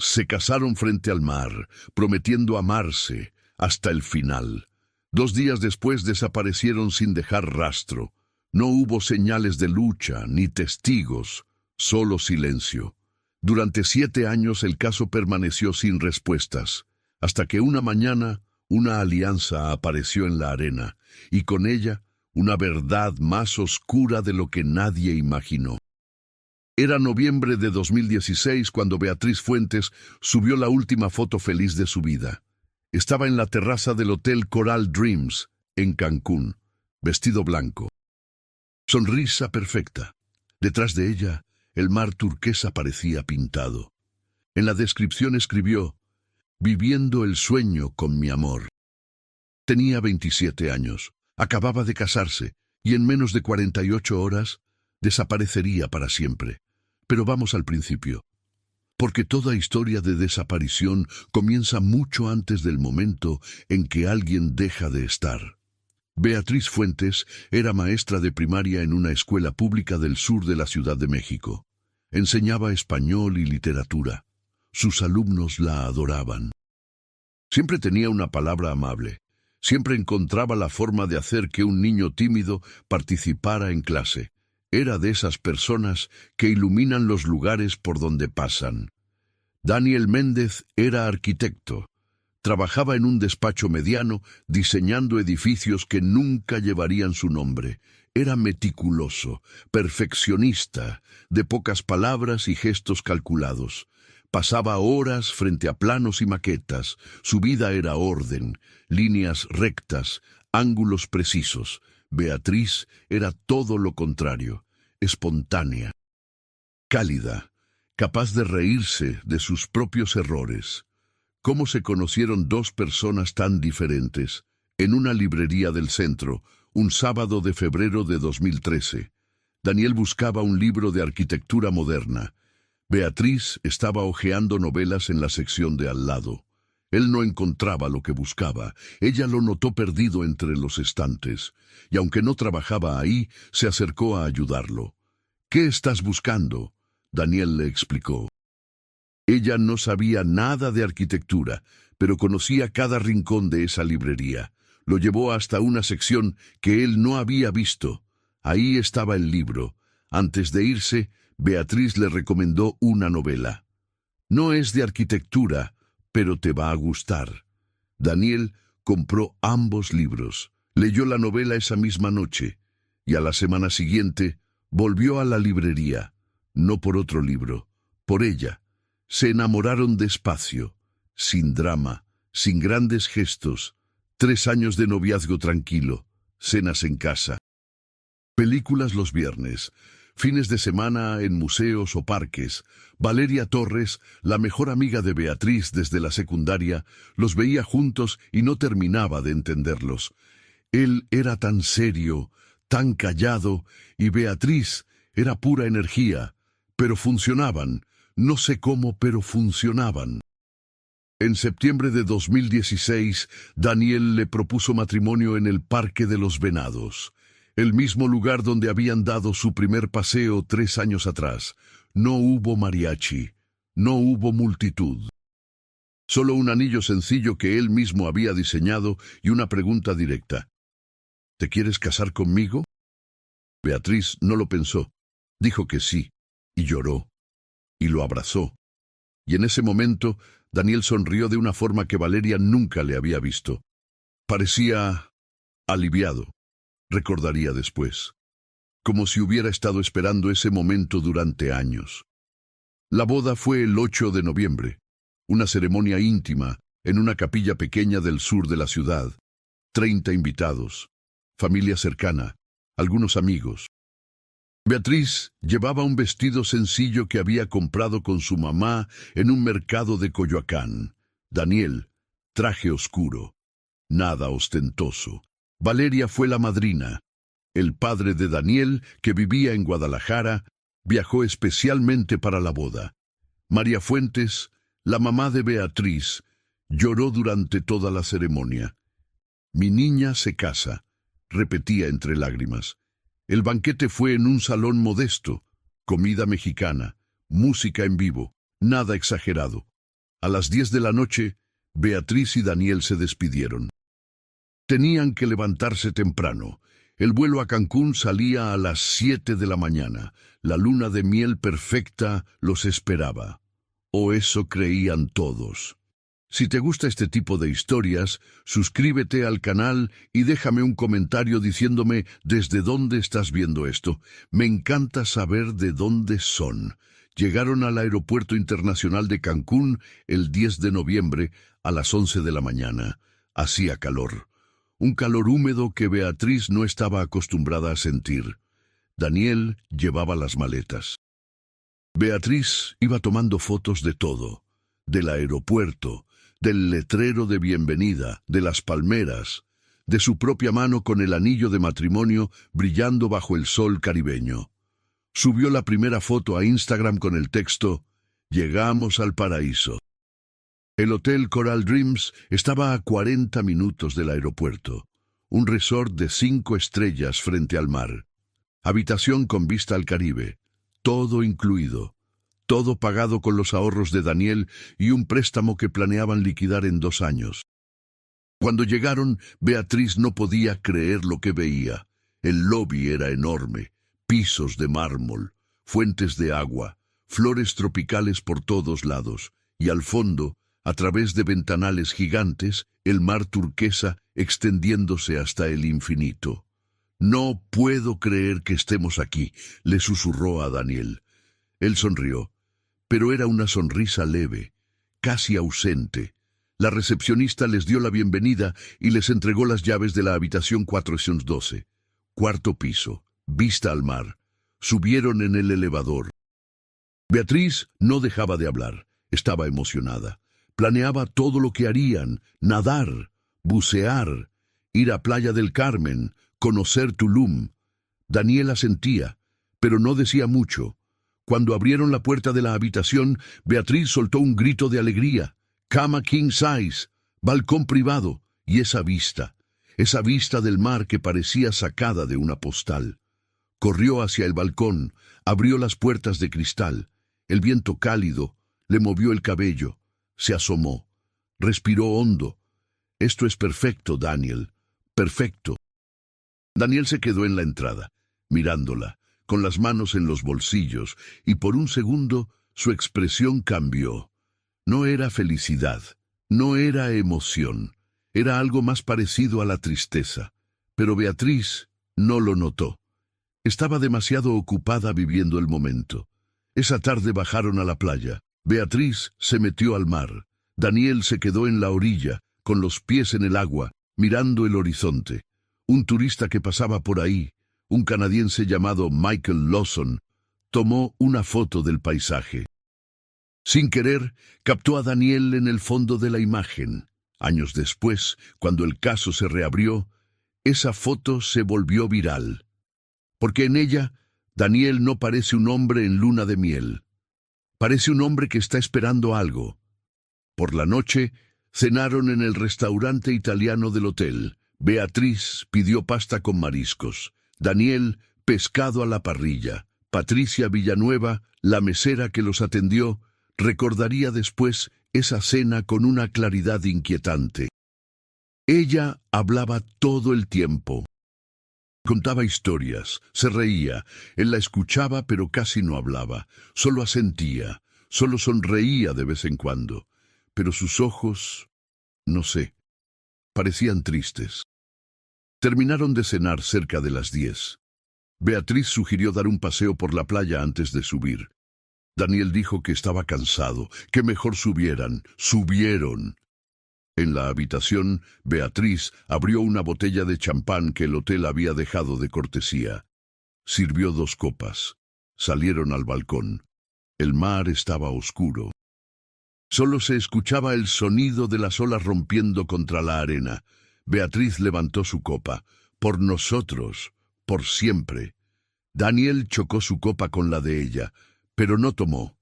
Se casaron frente al mar, prometiendo amarse hasta el final. 2 días después desaparecieron sin dejar rastro. No hubo señales de lucha, ni testigos, solo silencio. Durante 7 años el caso permaneció sin respuestas, hasta que una mañana una alianza apareció en la arena, y con ella una verdad más oscura de lo que nadie imaginó. Era noviembre de 2016 cuando Beatriz Fuentes subió la última foto feliz de su vida. Estaba en la terraza del Hotel Coral Dreams, en Cancún, vestido blanco. Sonrisa perfecta. Detrás de ella, el mar turquesa parecía pintado. En la descripción escribió: «Viviendo el sueño con mi amor». Tenía 27 años, acababa de casarse, y en menos de 48 horas desaparecería para siempre. Pero vamos al principio, porque toda historia de desaparición comienza mucho antes del momento en que alguien deja de estar. Beatriz Fuentes era maestra de primaria en una escuela pública del sur de la Ciudad de México. Enseñaba español y literatura. Sus alumnos la adoraban. Siempre tenía una palabra amable. Siempre encontraba la forma de hacer que un niño tímido participara en clase. Era de esas personas que iluminan los lugares por donde pasan. Daniel Méndez era arquitecto. Trabajaba en un despacho mediano, diseñando edificios que nunca llevarían su nombre. Era meticuloso, perfeccionista, de pocas palabras y gestos calculados. Pasaba horas frente a planos y maquetas. Su vida era orden, líneas rectas, ángulos precisos. Beatriz era todo lo contrario, espontánea, cálida, capaz de reírse de sus propios errores. ¿Cómo se conocieron 2 personas tan diferentes? En una librería del centro, un sábado de febrero de 2013. Daniel buscaba un libro de arquitectura moderna. Beatriz estaba hojeando novelas en la sección de al lado. Él no encontraba lo que buscaba. Ella lo notó perdido entre los estantes, y aunque no trabajaba ahí, se acercó a ayudarlo. «¿Qué estás buscando?», Daniel le explicó. Ella no sabía nada de arquitectura, pero conocía cada rincón de esa librería. Lo llevó hasta una sección que él no había visto. Ahí estaba el libro. Antes de irse, Beatriz le recomendó una novela. «No es de arquitectura, pero te va a gustar». Daniel compró ambos libros. Leyó la novela esa misma noche, y a la semana siguiente volvió a la librería. No por otro libro, por ella. Se enamoraron despacio, sin drama, sin grandes gestos. 3 años de noviazgo tranquilo, cenas en casa. Películas los viernes, fines de semana en museos o parques. Valeria Torres, la mejor amiga de Beatriz desde la secundaria, los veía juntos y no terminaba de entenderlos. Él era tan serio, tan callado, y Beatriz era pura energía, pero funcionaban. No sé cómo, pero funcionaban. En septiembre de 2016, Daniel le propuso matrimonio en el Parque de los Venados, el mismo lugar donde habían dado su primer paseo 3 años atrás. No hubo mariachi, no hubo multitud. Solo un anillo sencillo que él mismo había diseñado y una pregunta directa. «¿Te quieres casar conmigo?». Beatriz no lo pensó. Dijo que sí, y lloró, y lo abrazó. Y en ese momento, Daniel sonrió de una forma que Valeria nunca le había visto. Parecía aliviado, recordaría después, como si hubiera estado esperando ese momento durante años. La boda fue el 8 de noviembre, una ceremonia íntima en una capilla pequeña del sur de la ciudad. 30 invitados, familia cercana, algunos amigos. Beatriz llevaba un vestido sencillo que había comprado con su mamá en un mercado de Coyoacán. Daniel, traje oscuro, nada ostentoso. Valeria fue la madrina. El padre de Daniel, que vivía en Guadalajara, viajó especialmente para la boda. María Fuentes, la mamá de Beatriz, lloró durante toda la ceremonia. «Mi niña se casa», repetía entre lágrimas. El banquete fue en un salón modesto, comida mexicana, música en vivo, nada exagerado. A las 10 de la noche, Beatriz y Daniel se despidieron. Tenían que levantarse temprano. El vuelo a Cancún salía a las 7 de la mañana. La luna de miel perfecta los esperaba. O eso creían todos. Si te gusta este tipo de historias, suscríbete al canal y déjame un comentario diciéndome desde dónde estás viendo esto. Me encanta saber de dónde son. Llegaron al Aeropuerto Internacional de Cancún el 10 de noviembre a las 11 de la mañana. Hacía calor. Un calor húmedo que Beatriz no estaba acostumbrada a sentir. Daniel llevaba las maletas. Beatriz iba tomando fotos de todo. Del aeropuerto, del letrero de bienvenida, de las palmeras, de su propia mano con el anillo de matrimonio brillando bajo el sol caribeño. Subió la primera foto a Instagram con el texto: "Llegamos al paraíso". El Hotel Coral Dreams estaba a 40 minutos del aeropuerto. Un resort de 5 estrellas frente al mar. Habitación con vista al Caribe. Todo incluido. Todo pagado con los ahorros de Daniel y un préstamo que planeaban liquidar en 2 años. Cuando llegaron, Beatriz no podía creer lo que veía. El lobby era enorme. Pisos de mármol, fuentes de agua, flores tropicales por todos lados, y al fondo, a través de ventanales gigantes, el mar turquesa extendiéndose hasta el infinito. «No puedo creer que estemos aquí», le susurró a Daniel. Él sonrió, pero era una sonrisa leve, casi ausente. La recepcionista les dio la bienvenida y les entregó las llaves de la habitación 412. Cuarto piso, vista al mar. Subieron en el elevador. Beatriz no dejaba de hablar. Estaba emocionada. Planeaba todo lo que harían: nadar, bucear, ir a Playa del Carmen, conocer Tulum. Daniel asentía, pero no decía mucho. Cuando abrieron la puerta de la habitación, Beatriz soltó un grito de alegría. Cama king size, balcón privado y esa vista del mar que parecía sacada de una postal. Corrió hacia el balcón, abrió las puertas de cristal. El viento cálido le movió el cabello. Se asomó. Respiró hondo. «Esto es perfecto, Daniel. Perfecto». Daniel se quedó en la entrada, mirándola, con las manos en los bolsillos, y por un segundo su expresión cambió. No era felicidad, no era emoción, era algo más parecido a la tristeza. Pero Beatriz no lo notó. Estaba demasiado ocupada viviendo el momento. Esa tarde bajaron a la playa. Beatriz se metió al mar. Daniel se quedó en la orilla, con los pies en el agua, mirando el horizonte. Un turista que pasaba por ahí, un canadiense llamado Michael Lawson, tomó una foto del paisaje. Sin querer, captó a Daniel en el fondo de la imagen. Años después, cuando el caso se reabrió, esa foto se volvió viral. Porque en ella, Daniel no parece un hombre en luna de miel. Parece un hombre que está esperando algo. Por la noche, cenaron en el restaurante italiano del hotel. Beatriz pidió pasta con mariscos. Daniel, pescado a la parrilla. Patricia Villanueva, la mesera que los atendió, recordaría después esa cena con una claridad inquietante. Ella hablaba todo el tiempo. Contaba historias, se reía, él la escuchaba pero casi no hablaba, solo asentía, solo sonreía de vez en cuando. Pero sus ojos, no sé, parecían tristes. Terminaron de cenar cerca de las 10. Beatriz sugirió dar un paseo por la playa antes de subir. Daniel dijo que estaba cansado, que mejor subieran. Subieron. En la habitación, Beatriz abrió una botella de champán que el hotel había dejado de cortesía. Sirvió 2 copas. Salieron al balcón. El mar estaba oscuro. Solo se escuchaba el sonido de las olas rompiendo contra la arena. Beatriz levantó su copa. Por nosotros, por siempre. Daniel chocó su copa con la de ella, pero no tomó.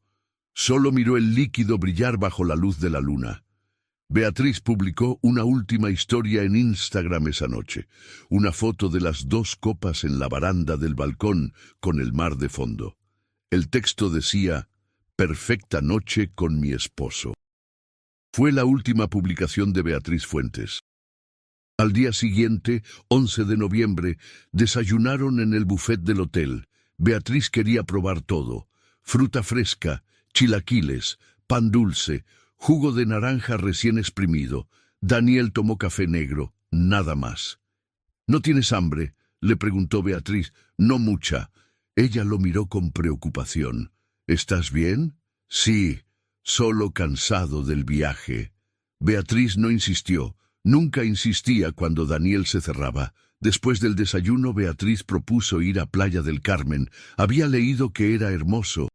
Solo miró el líquido brillar bajo la luz de la luna. Beatriz publicó una última historia en Instagram esa noche, una foto de las 2 copas en la baranda del balcón con el mar de fondo. El texto decía: «Perfecta noche con mi esposo». Fue la última publicación de Beatriz Fuentes. Al día siguiente, 11 de noviembre, desayunaron en el buffet del hotel. Beatriz quería probar todo: fruta fresca, chilaquiles, pan dulce, jugo de naranja recién exprimido. Daniel tomó café negro, nada más. ¿No tienes hambre?, le preguntó Beatriz. No mucha. Ella lo miró con preocupación. ¿Estás bien? Sí, solo cansado del viaje. Beatriz no insistió. Nunca insistía cuando Daniel se cerraba. Después del desayuno, Beatriz propuso ir a Playa del Carmen. Había leído que era hermoso,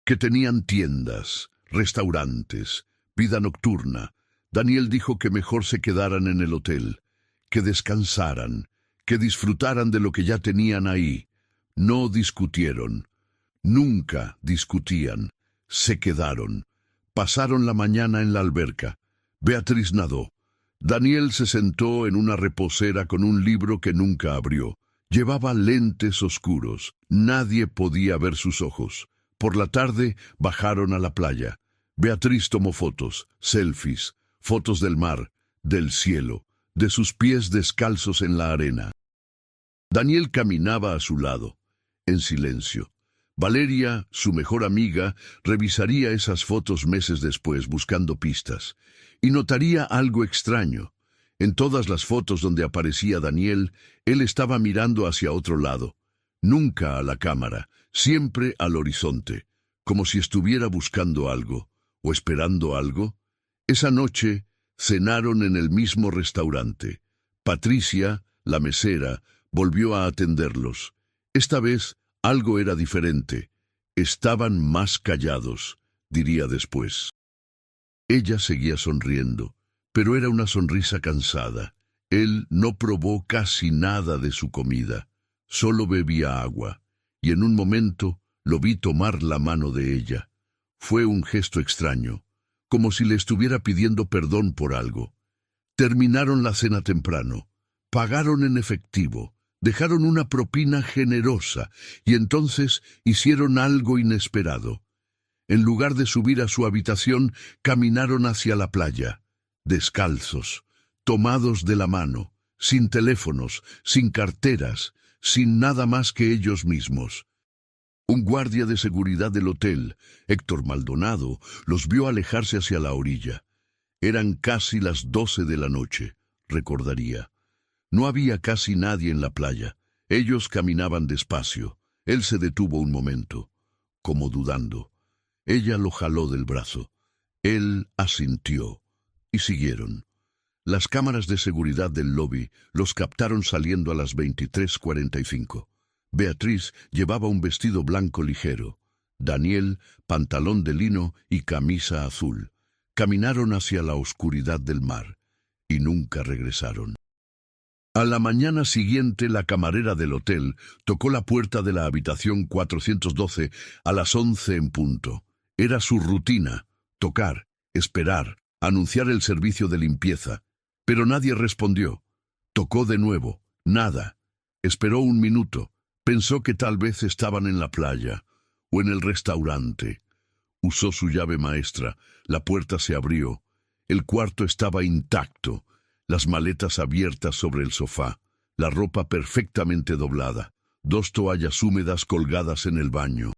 que tenían tiendas, restaurantes, vida nocturna. Daniel dijo que mejor se quedaran en el hotel, que descansaran, que disfrutaran de lo que ya tenían ahí. No discutieron. Nunca discutían. Se quedaron. Pasaron la mañana en la alberca. Beatriz nadó. Daniel se sentó en una reposera con un libro que nunca abrió. Llevaba lentes oscuros. Nadie podía ver sus ojos. Por la tarde bajaron a la playa. Beatriz tomó fotos, selfies, fotos del mar, del cielo, de sus pies descalzos en la arena. Daniel caminaba a su lado, en silencio. Valeria, su mejor amiga, revisaría esas fotos meses después buscando pistas, y notaría algo extraño. En todas las fotos donde aparecía Daniel, él estaba mirando hacia otro lado. Nunca a la cámara, siempre al horizonte, como si estuviera buscando algo, o esperando algo. Esa noche cenaron en el mismo restaurante. Patricia, la mesera, volvió a atenderlos. Esta vez algo era diferente. Estaban más callados, diría después. Ella seguía sonriendo, pero era una sonrisa cansada. Él no probó casi nada de su comida, solo bebía agua, y en un momento lo vi tomar la mano de ella. Fue un gesto extraño, como si le estuviera pidiendo perdón por algo. Terminaron la cena temprano, pagaron en efectivo, dejaron una propina generosa, y entonces hicieron algo inesperado. En lugar de subir a su habitación, caminaron hacia la playa, descalzos, tomados de la mano, sin teléfonos, sin carteras, sin nada más que ellos mismos. Un guardia de seguridad del hotel, Héctor Maldonado, los vio alejarse hacia la orilla. Eran casi las 12 de la noche, recordaría. No había casi nadie en la playa. Ellos caminaban despacio. Él se detuvo un momento, como dudando. Ella lo jaló del brazo. Él asintió, y siguieron. Las cámaras de seguridad del lobby los captaron saliendo a las 23:45. Beatriz llevaba un vestido blanco ligero. Daniel, pantalón de lino y camisa azul. Caminaron hacia la oscuridad del mar, y nunca regresaron. A la mañana siguiente, la camarera del hotel tocó la puerta de la habitación 412 a las 11 en punto. Era su rutina: tocar, esperar, anunciar el servicio de limpieza. Pero nadie respondió. Tocó de nuevo. Nada. Esperó un minuto. Pensó que tal vez estaban en la playa o en el restaurante. Usó su llave maestra. La puerta se abrió. El cuarto estaba intacto. Las maletas abiertas sobre el sofá. La ropa perfectamente doblada. 2 toallas húmedas colgadas en el baño.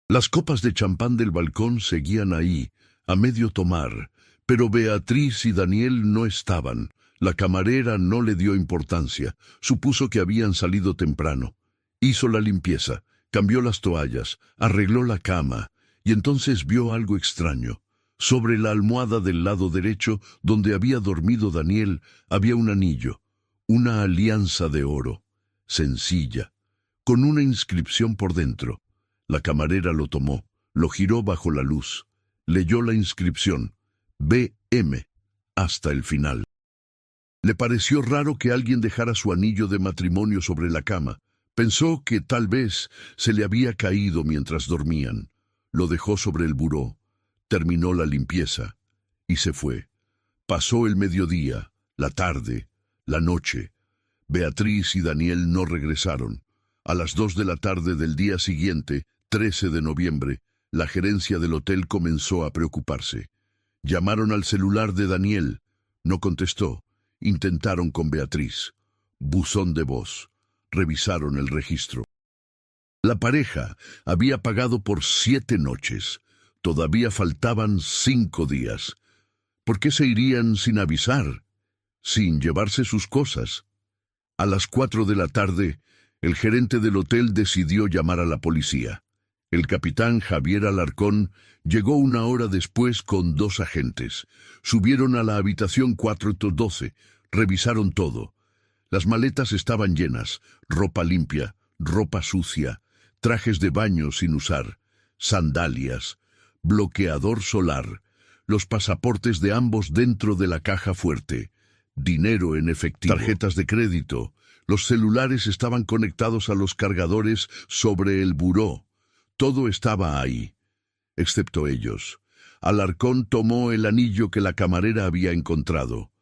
Las copas de champán del balcón seguían ahí, a medio tomar, pero Beatriz y Daniel no estaban. La camarera no le dio importancia. Supuso que habían salido temprano. Hizo la limpieza, cambió las toallas, arregló la cama, y entonces vio algo extraño. Sobre la almohada del lado derecho, donde había dormido Daniel, había un anillo, una alianza de oro, sencilla, con una inscripción por dentro. La camarera lo tomó, lo giró bajo la luz, leyó la inscripción, B.M., hasta el final. Le pareció raro que alguien dejara su anillo de matrimonio sobre la cama. Pensó que tal vez se le había caído mientras dormían. Lo dejó sobre el buró, terminó la limpieza y se fue. Pasó el mediodía, la tarde, la noche. Beatriz y Daniel no regresaron. A las 2 de la tarde del día siguiente, 13 de noviembre, la gerencia del hotel comenzó a preocuparse. Llamaron al celular de Daniel. No contestó. Intentaron con Beatriz. Buzón de voz. Revisaron el registro. La pareja había pagado por 7 noches. Todavía faltaban 5 días. ¿Por qué se irían sin avisar? Sin llevarse sus cosas. A las 4 de la tarde, el gerente del hotel decidió llamar a la policía. El capitán Javier Alarcón llegó 1 hora después con 2 agentes. Subieron a la habitación 412, revisaron todo. Las maletas estaban llenas, ropa limpia, ropa sucia, trajes de baño sin usar, sandalias, bloqueador solar, los pasaportes de ambos dentro de la caja fuerte, dinero en efectivo, tarjetas de crédito. Los celulares estaban conectados a los cargadores sobre el buró. Todo estaba ahí, excepto ellos. Alarcón tomó el anillo que la camarera había encontrado.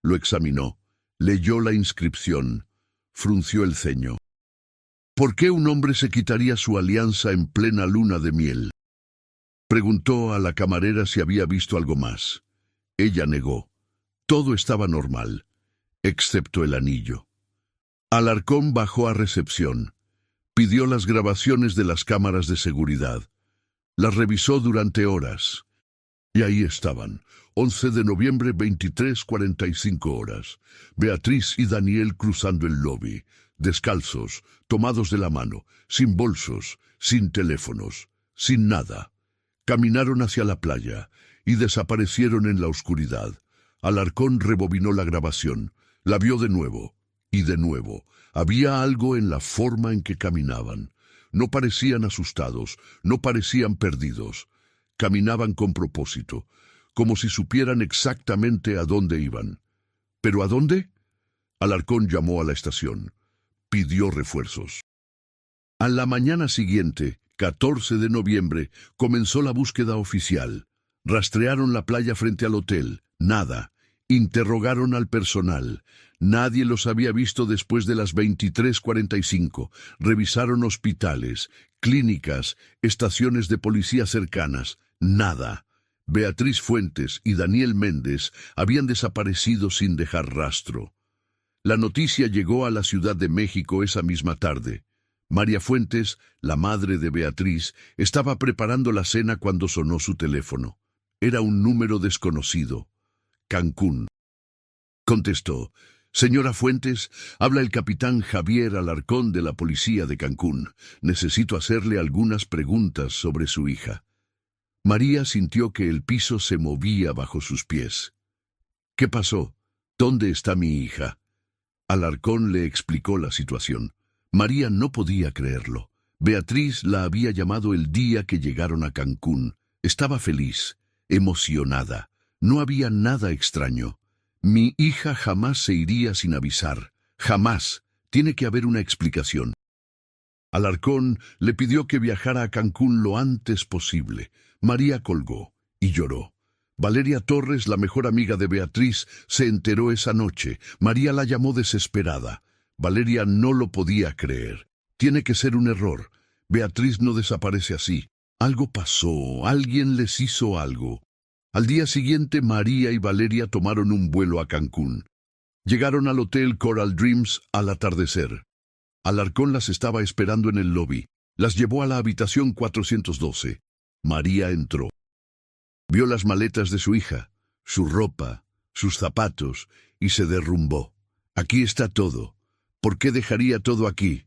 Lo examinó, leyó la inscripción, frunció el ceño. ¿Por qué un hombre se quitaría su alianza en plena luna de miel? Preguntó a la camarera si había visto algo más. Ella negó. Todo estaba normal, excepto el anillo. Alarcón bajó a recepción. Pidió las grabaciones de las cámaras de seguridad. Las revisó durante horas. Y ahí estaban, 11 de noviembre, 23:45 horas. Beatriz y Daniel cruzando el lobby, descalzos, tomados de la mano, sin bolsos, sin teléfonos, sin nada. Caminaron hacia la playa y desaparecieron en la oscuridad. Alarcón rebobinó la grabación, la vio de nuevo y de nuevo. Había algo en la forma en que caminaban. No parecían asustados, no parecían perdidos. Caminaban con propósito, como si supieran exactamente a dónde iban. ¿Pero a dónde? Alarcón llamó a la estación. Pidió refuerzos. A la mañana siguiente, 14 de noviembre, comenzó la búsqueda oficial. Rastrearon la playa frente al hotel. Nada. Interrogaron al personal. Nadie los había visto después de las 23:45. Revisaron hospitales, clínicas, estaciones de policía cercanas. Nada. Beatriz Fuentes y Daniel Méndez habían desaparecido sin dejar rastro. La noticia llegó a la Ciudad de México esa misma tarde. María Fuentes, la madre de Beatriz, estaba preparando la cena cuando sonó su teléfono. Era un número desconocido. Cancún. Contestó. Señora Fuentes, habla el capitán Javier Alarcón de la policía de Cancún. Necesito hacerle algunas preguntas sobre su hija. María sintió que el piso se movía bajo sus pies. ¿Qué pasó? ¿Dónde está mi hija? Alarcón le explicó la situación. María no podía creerlo. Beatriz la había llamado el día que llegaron a Cancún. Estaba feliz, emocionada. No había nada extraño. Mi hija jamás se iría sin avisar. Jamás. Tiene que haber una explicación. Alarcón le pidió que viajara a Cancún lo antes posible. María colgó y lloró. Valeria Torres, la mejor amiga de Beatriz, se enteró esa noche. María la llamó desesperada. Valeria no lo podía creer. Tiene que ser un error. Beatriz no desaparece así. Algo pasó, alguien les hizo algo. Al día siguiente, María y Valeria tomaron un vuelo a Cancún. Llegaron al hotel Coral Dreams al atardecer. Alarcón las estaba esperando en el lobby. Las llevó a la habitación 412. María entró. Vio las maletas de su hija, su ropa, sus zapatos, y se derrumbó. Aquí está todo. ¿Por qué dejaría todo aquí?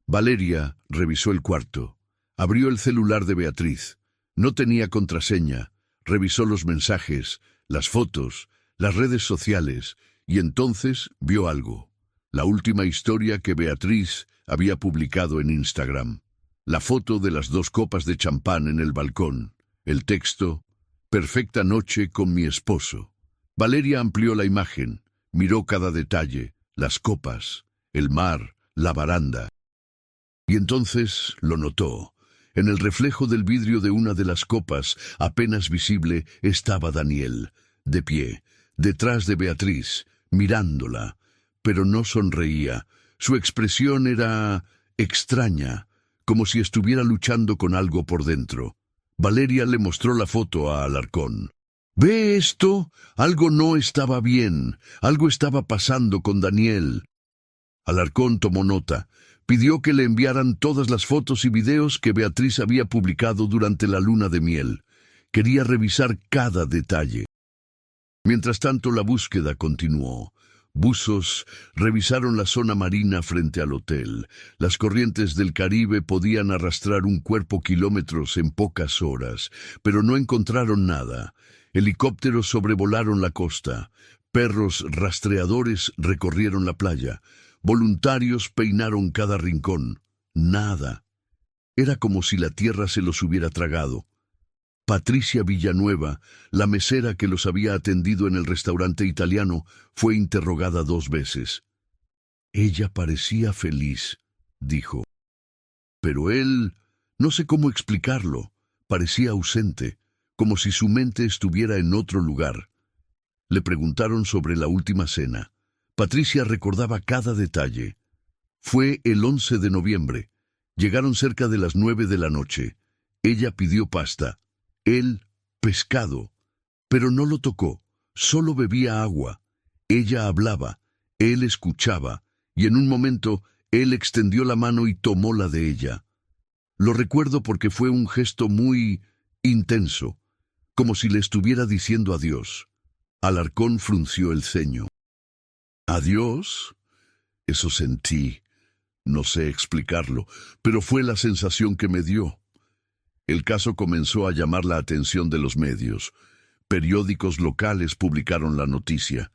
Valeria revisó el cuarto. Abrió el celular de Beatriz. No tenía contraseña. Revisó los mensajes, las fotos, las redes sociales, y entonces vio algo. La última historia que Beatriz había publicado en Instagram. La foto de las 2 copas de champán en el balcón. El texto: perfecta noche con mi esposo. Valeria amplió la imagen, miró cada detalle, las copas, el mar, la baranda. Y entonces lo notó. En el reflejo del vidrio de una de las copas, apenas visible, estaba Daniel, de pie, detrás de Beatriz, mirándola, pero no sonreía. Su expresión era extraña, como si estuviera luchando con algo por dentro. Valeria le mostró la foto a Alarcón. ¿Ve esto? Algo no estaba bien, algo estaba pasando con Daniel. Alarcón tomó nota. Pidió que le enviaran todas las fotos y videos que Beatriz había publicado durante la luna de miel. Quería revisar cada detalle. Mientras tanto, la búsqueda continuó. Buzos revisaron la zona marina frente al hotel. Las corrientes del Caribe podían arrastrar un cuerpo kilómetros en pocas horas, pero no encontraron nada. Helicópteros sobrevolaron la costa. Perros rastreadores recorrieron la playa. Voluntarios peinaron cada rincón. Nada. Era como si la tierra se los hubiera tragado. Patricia Villanueva, la mesera que los había atendido en el restaurante italiano, fue interrogada 2 veces. Ella parecía feliz, dijo. Pero él, no sé cómo explicarlo, parecía ausente, como si su mente estuviera en otro lugar. Le preguntaron sobre la última cena. Patricia recordaba cada detalle. Fue el 11 de noviembre. Llegaron cerca de las 9 de la noche. Ella pidió pasta. Él, pescado. Pero no lo tocó. Solo bebía agua. Ella hablaba. Él escuchaba. Y en un momento, él extendió la mano y tomó la de ella. Lo recuerdo porque fue un gesto muy intenso, como si le estuviera diciendo adiós. Alarcón frunció el ceño. ¿Adiós? Eso sentí. No sé explicarlo, pero fue la sensación que me dio. El caso comenzó a llamar la atención de los medios. Periódicos locales publicaron la noticia.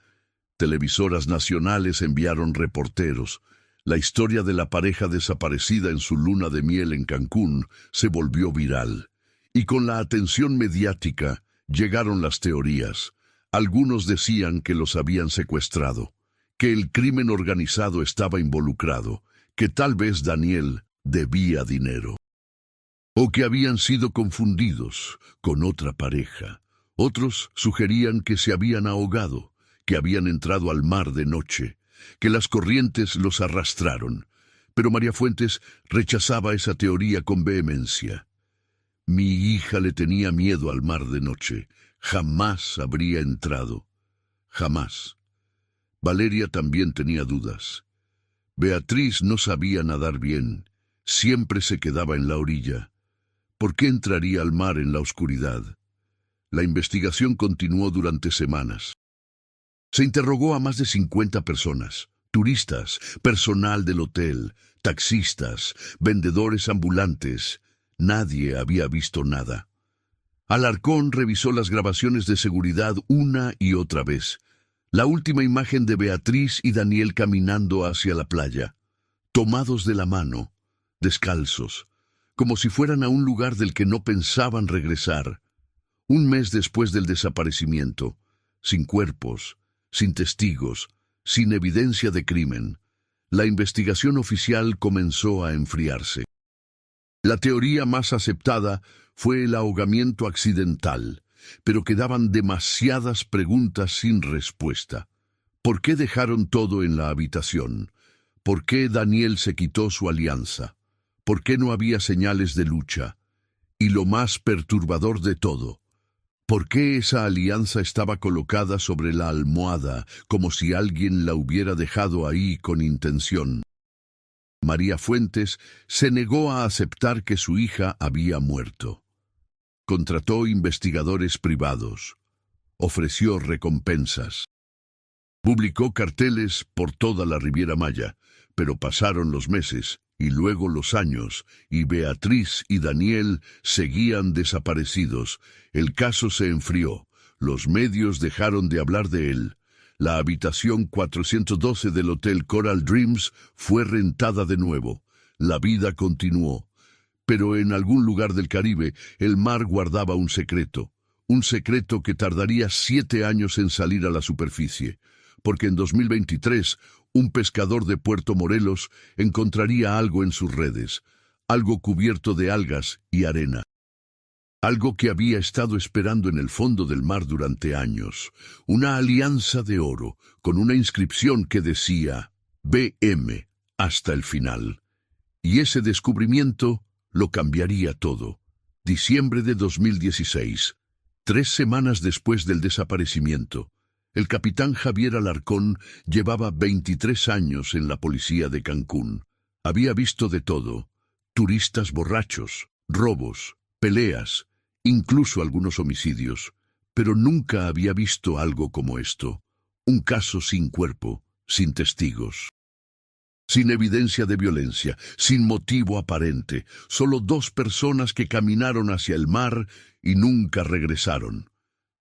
Televisoras nacionales enviaron reporteros. La historia de la pareja desaparecida en su luna de miel en Cancún se volvió viral. Y con la atención mediática llegaron las teorías. Algunos decían que los habían secuestrado, que el crimen organizado estaba involucrado, que tal vez Daniel debía dinero, o que habían sido confundidos con otra pareja. Otros sugerían que se habían ahogado, que habían entrado al mar de noche, que las corrientes los arrastraron. Pero María Fuentes rechazaba esa teoría con vehemencia. Mi hija le tenía miedo al mar de noche. Jamás habría entrado. Jamás. Valeria también tenía dudas. Beatriz no sabía nadar bien. Siempre se quedaba en la orilla. ¿Por qué entraría al mar en la oscuridad? La investigación continuó durante semanas. Se interrogó a más de 50 personas, turistas, personal del hotel, taxistas, vendedores ambulantes. Nadie había visto nada. Alarcón revisó las grabaciones de seguridad una y otra vez. La última imagen de Beatriz y Daniel caminando hacia la playa, tomados de la mano, descalzos, como si fueran a un lugar del que no pensaban regresar. Un mes después del desaparecimiento, sin cuerpos, sin testigos, sin evidencia de crimen, la investigación oficial comenzó a enfriarse. La teoría más aceptada fue el ahogamiento accidental, pero quedaban demasiadas preguntas sin respuesta. ¿Por qué dejaron todo en la habitación? ¿Por qué Daniel se quitó su alianza? ¿Por qué no había señales de lucha? Y lo más perturbador de todo, ¿por qué esa alianza estaba colocada sobre la almohada como si alguien la hubiera dejado ahí con intención? María Fuentes se negó a aceptar que su hija había muerto. Contrató investigadores privados. Ofreció recompensas. Publicó carteles por toda la Riviera Maya, pero pasaron los meses y luego los años, y Beatriz y Daniel seguían desaparecidos. El caso se enfrió. Los medios dejaron de hablar de él. La habitación 412 del Hotel Coral Dreams fue rentada de nuevo. La vida continuó. Pero en algún lugar del Caribe, el mar guardaba un secreto que tardaría 7 años en salir a la superficie, porque en 2023 un pescador de Puerto Morelos encontraría algo en sus redes, algo cubierto de algas y arena. Algo que había estado esperando en el fondo del mar durante años, una alianza de oro con una inscripción que decía BM hasta el final. Y ese descubrimiento lo cambiaría todo. Diciembre de 2016. 3 semanas después del desaparecimiento, el capitán Javier Alarcón llevaba 23 años en la policía de Cancún. Había visto de todo: turistas borrachos, robos, peleas, incluso algunos homicidios, pero nunca había visto algo como esto: un caso sin cuerpo, sin testigos, sin evidencia de violencia, sin motivo aparente, solo 2 personas que caminaron hacia el mar y nunca regresaron.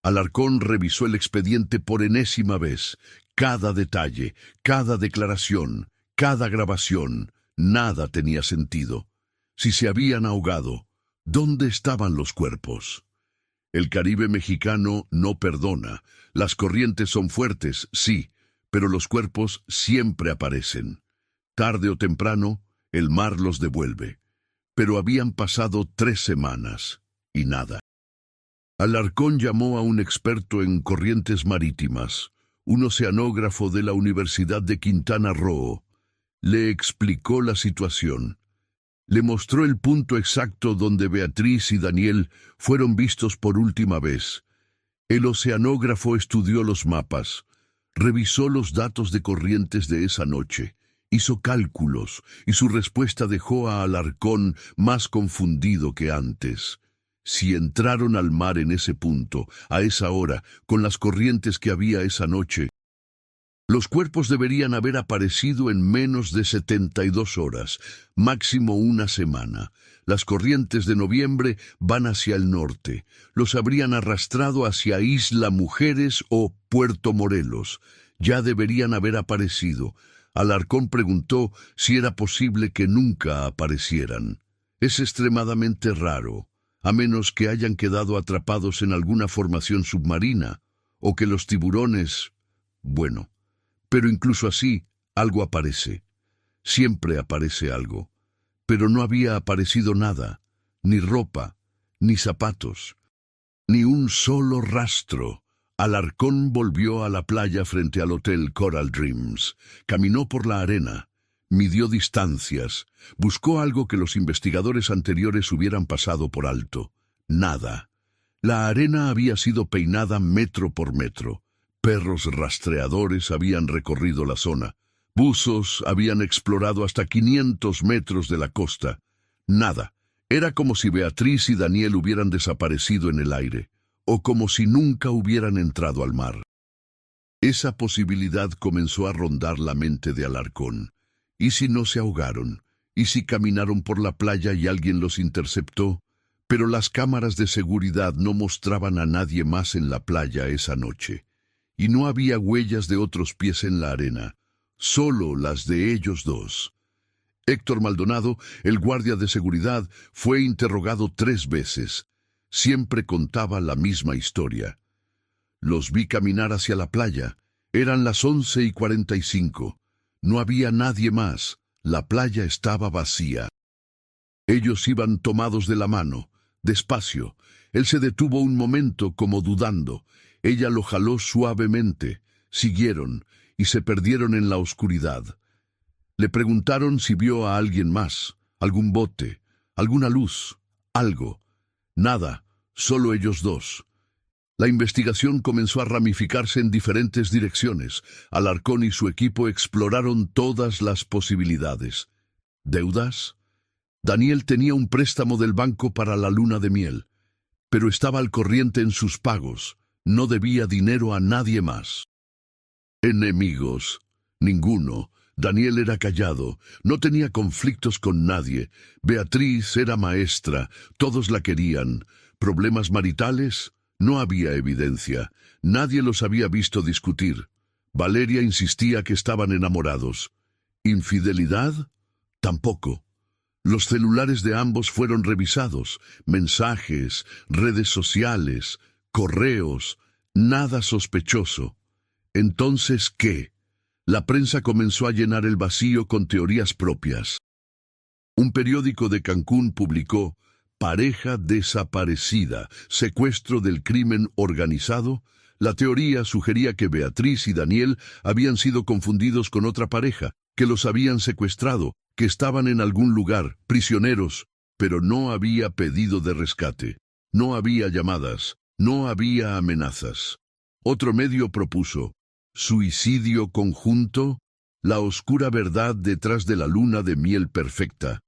Alarcón revisó el expediente por enésima vez. Cada detalle, cada declaración, cada grabación, nada tenía sentido. Si se habían ahogado, ¿dónde estaban los cuerpos? El Caribe mexicano no perdona. Las corrientes son fuertes, sí, pero los cuerpos siempre aparecen. Tarde o temprano, el mar los devuelve. Pero habían pasado 3 semanas, y nada. Alarcón llamó a un experto en corrientes marítimas, un oceanógrafo de la Universidad de Quintana Roo. Le explicó la situación. Le mostró el punto exacto donde Beatriz y Daniel fueron vistos por última vez. El oceanógrafo estudió los mapas, revisó los datos de corrientes de esa noche, hizo cálculos, y su respuesta dejó a Alarcón más confundido que antes. Si entraron al mar en ese punto, a esa hora, con las corrientes que había esa noche, los cuerpos deberían haber aparecido en menos de 72 horas, máximo una semana. Las corrientes de noviembre van hacia el norte. Los habrían arrastrado hacia Isla Mujeres o Puerto Morelos. Ya deberían haber aparecido. Alarcón preguntó si era posible que nunca aparecieran. Es extremadamente raro, a menos que hayan quedado atrapados en alguna formación submarina, o que los tiburones... Bueno, pero incluso así, algo aparece. Siempre aparece algo. Pero no había aparecido nada, ni ropa, ni zapatos, ni un solo rastro. Alarcón volvió a la playa frente al hotel Coral Dreams. Caminó por la arena, midió distancias, buscó algo que los investigadores anteriores hubieran pasado por alto. Nada. La arena había sido peinada metro por metro. Perros rastreadores habían recorrido la zona. Buzos habían explorado hasta 500 metros de la costa. Nada. Era como si Beatriz y Daniel hubieran desaparecido en el aire, o como si nunca hubieran entrado al mar. Esa posibilidad comenzó a rondar la mente de Alarcón. ¿Y si no se ahogaron? ¿Y si caminaron por la playa y alguien los interceptó? Pero las cámaras de seguridad no mostraban a nadie más en la playa esa noche. Y no había huellas de otros pies en la arena, solo las de ellos 2. Héctor Maldonado, el guardia de seguridad, fue interrogado 3 veces. Siempre contaba la misma historia. Los vi caminar hacia la playa. Eran las 11:45. No había nadie más. La playa estaba vacía. Ellos iban tomados de la mano, despacio. Él se detuvo un momento como dudando. Ella lo jaló suavemente. Siguieron y se perdieron en la oscuridad. Le preguntaron si vio a alguien más, algún bote, alguna luz, algo. Nada, solo ellos 2. La investigación comenzó a ramificarse en diferentes direcciones. Alarcón y su equipo exploraron todas las posibilidades. ¿Deudas? Daniel tenía un préstamo del banco para la luna de miel, pero estaba al corriente en sus pagos. No debía dinero a nadie más. Enemigos. Ninguno. Daniel era callado, no tenía conflictos con nadie. Beatriz era maestra, todos la querían. ¿Problemas maritales? No había evidencia. Nadie los había visto discutir. Valeria insistía que estaban enamorados. ¿Infidelidad? Tampoco. Los celulares de ambos fueron revisados. Mensajes, redes sociales, correos, nada sospechoso. Entonces, ¿qué? La prensa comenzó a llenar el vacío con teorías propias. Un periódico de Cancún publicó: pareja desaparecida, secuestro del crimen organizado. La teoría sugería que Beatriz y Daniel habían sido confundidos con otra pareja, que los habían secuestrado, que estaban en algún lugar, prisioneros, pero no había pedido de rescate. No había llamadas, No había amenazas. Otro medio propuso: suicidio conjunto, la oscura verdad detrás de la luna de miel perfecta.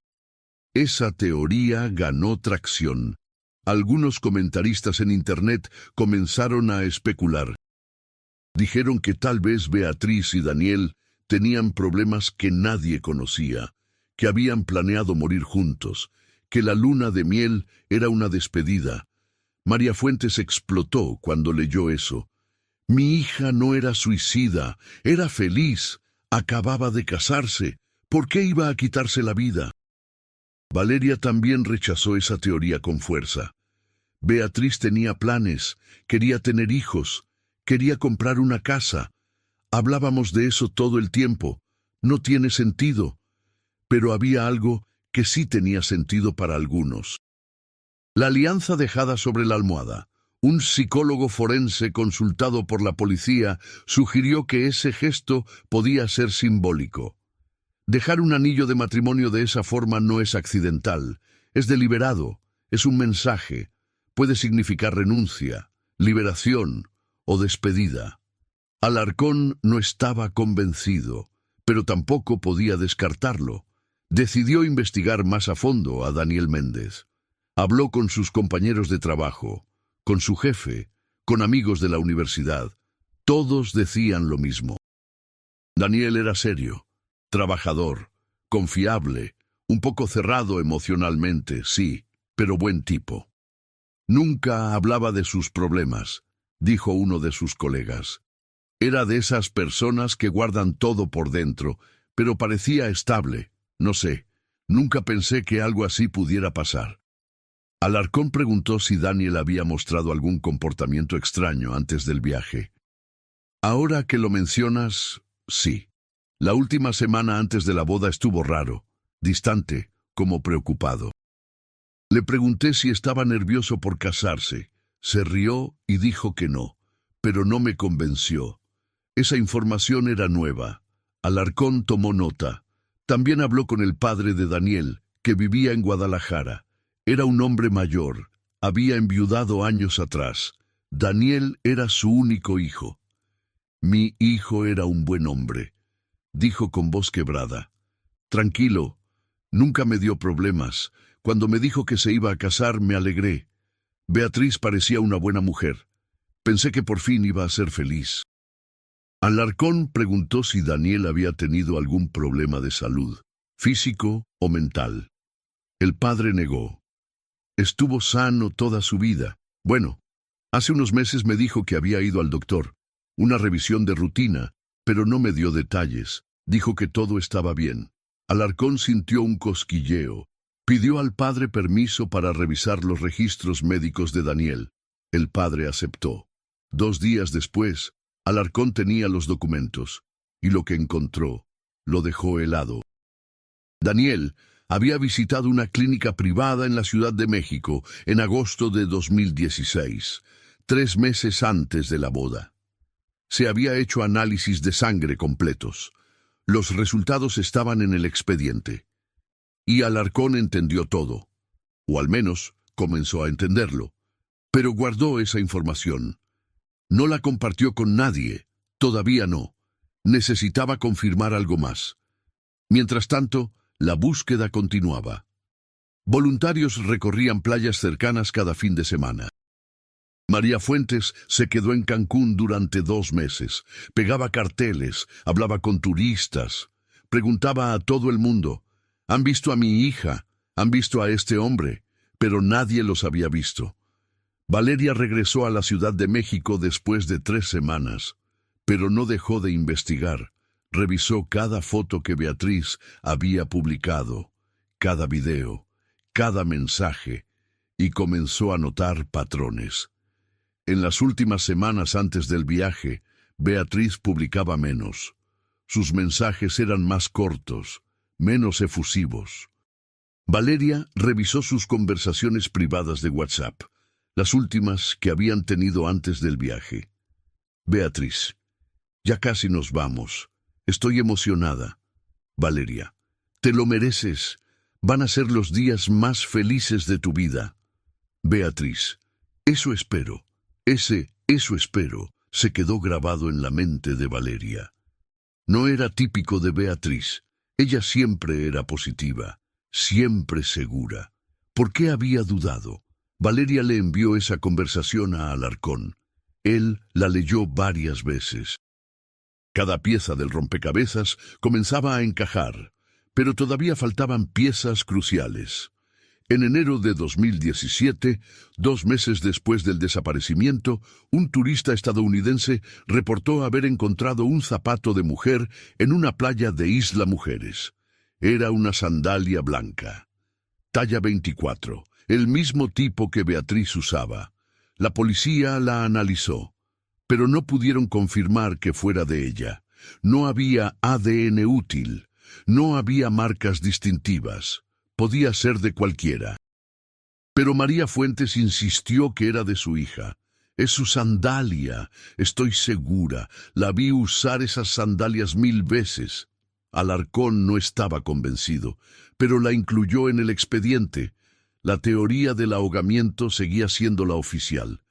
Esa teoría ganó tracción. Algunos comentaristas en Internet comenzaron a especular. Dijeron que tal vez Beatriz y Daniel tenían problemas que nadie conocía, que habían planeado morir juntos, que la luna de miel era una despedida. María Fuentes explotó cuando leyó eso. Mi hija no era suicida, era feliz, acababa de casarse. ¿Por qué iba a quitarse la vida? Valeria también rechazó esa teoría con fuerza. Beatriz tenía planes, quería tener hijos, quería comprar una casa. Hablábamos de eso todo el tiempo. No tiene sentido. Pero había algo que sí tenía sentido para algunos. La alianza dejada sobre la almohada. Un psicólogo forense consultado por la policía sugirió que ese gesto podía ser simbólico. Dejar un anillo de matrimonio de esa forma no es accidental, es deliberado, es un mensaje. Puede significar renuncia, liberación o despedida. Alarcón no estaba convencido, pero tampoco podía descartarlo. Decidió investigar más a fondo a Daniel Méndez. Habló con sus compañeros de trabajo, con su jefe, con amigos de la universidad. Todos decían lo mismo. Daniel era serio, trabajador, confiable, un poco cerrado emocionalmente, sí, pero buen tipo. Nunca hablaba de sus problemas, dijo uno de sus colegas. Era de esas personas que guardan todo por dentro, pero parecía estable. No sé, nunca pensé que algo así pudiera pasar. Alarcón preguntó si Daniel había mostrado algún comportamiento extraño antes del viaje. Ahora que lo mencionas, sí. La última semana antes de la boda estuvo raro, distante, como preocupado. Le pregunté si estaba nervioso por casarse. Se rió y dijo que no, pero no me convenció. Esa información era nueva. Alarcón tomó nota. También habló con el padre de Daniel, que vivía en Guadalajara. Era un hombre mayor, había enviudado años atrás. Daniel era su único hijo. Mi hijo era un buen hombre, dijo con voz quebrada. Tranquilo, nunca me dio problemas. Cuando me dijo que se iba a casar, me alegré. Beatriz parecía una buena mujer. Pensé que por fin iba a ser feliz. Alarcón preguntó si Daniel había tenido algún problema de salud, físico o mental. El padre negó. Estuvo sano toda su vida. Bueno, hace unos meses me dijo que había ido al doctor, una revisión de rutina, pero no me dio detalles. Dijo que todo estaba bien. Alarcón sintió un cosquilleo. Pidió al padre permiso para revisar los registros médicos de Daniel. El padre aceptó. 2 días después, Alarcón tenía los documentos, y lo que encontró lo dejó helado. Daniel había visitado una clínica privada en la Ciudad de México en agosto de 2016, 3 meses antes de la boda. Se había hecho análisis de sangre completos. Los resultados estaban en el expediente. Y Alarcón entendió todo, o al menos comenzó a entenderlo, pero guardó esa información. No la compartió con nadie, todavía no. Necesitaba confirmar algo más. Mientras tanto, la búsqueda continuaba. Voluntarios recorrían playas cercanas cada fin de semana. María Fuentes se quedó en Cancún durante 2 meses. Pegaba carteles, hablaba con turistas, preguntaba a todo el mundo. «¿Han visto a mi hija? ¿Han visto a este hombre?» Pero nadie los había visto. Valeria regresó a la Ciudad de México después de 3 semanas, pero no dejó de investigar. Revisó cada foto que Beatriz había publicado, cada video, cada mensaje, y comenzó a notar patrones. En las últimas semanas antes del viaje, Beatriz publicaba menos. Sus mensajes eran más cortos, menos efusivos. Valeria revisó sus conversaciones privadas de WhatsApp, las últimas que habían tenido antes del viaje. Beatriz, ya casi nos vamos. Estoy emocionada. Valeria, te lo mereces. Van a ser los días más felices de tu vida. Beatriz, eso espero. Eso espero, se quedó grabado en la mente de Valeria. No era típico de Beatriz. Ella siempre era positiva, siempre segura. ¿Por qué había dudado? Valeria le envió esa conversación a Alarcón. Él la leyó varias veces. Cada pieza del rompecabezas comenzaba a encajar, pero todavía faltaban piezas cruciales. En enero de 2017, 2 meses después del desaparecimiento, un turista estadounidense reportó haber encontrado un zapato de mujer en una playa de Isla Mujeres. Era una sandalia blanca. Talla 24, el mismo tipo que Beatriz usaba. La policía la analizó, pero no pudieron confirmar que fuera de ella. No había ADN útil, no había marcas distintivas. Podía ser de cualquiera. Pero María Fuentes insistió que era de su hija. Es su sandalia, estoy segura. La vi usar esas sandalias 1000 veces. Alarcón no estaba convencido, pero la incluyó en el expediente. La teoría del ahogamiento seguía siendo la oficial.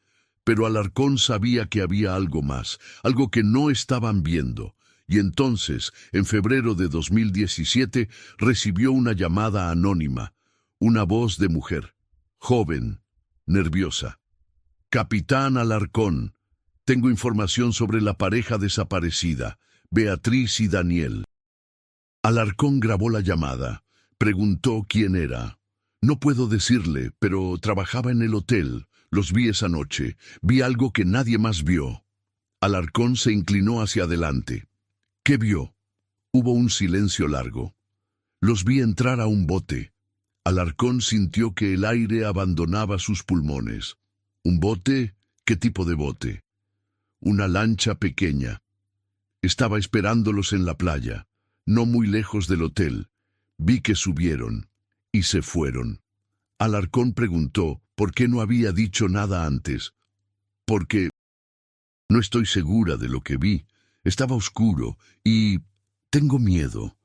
Pero Alarcón sabía que había algo más, algo que no estaban viendo. Y entonces, en febrero de 2017, recibió una llamada anónima, una voz de mujer, joven, nerviosa. Capitán Alarcón, tengo información sobre la pareja desaparecida, Beatriz y Daniel. Alarcón grabó la llamada, preguntó quién era. No puedo decirle, pero trabajaba en el hotel. Los vi esa noche, vi algo que nadie más vio. Alarcón se inclinó hacia adelante. ¿Qué vio? Hubo un silencio largo. Los vi entrar a un bote. Alarcón sintió que el aire abandonaba sus pulmones. ¿Un bote? ¿Qué tipo de bote? Una lancha pequeña. Estaba esperándolos en la playa, no muy lejos del hotel. Vi que subieron y se fueron. Alarcón preguntó por qué no había dicho nada antes. Porque no estoy segura de lo que vi. Estaba oscuro y tengo miedo.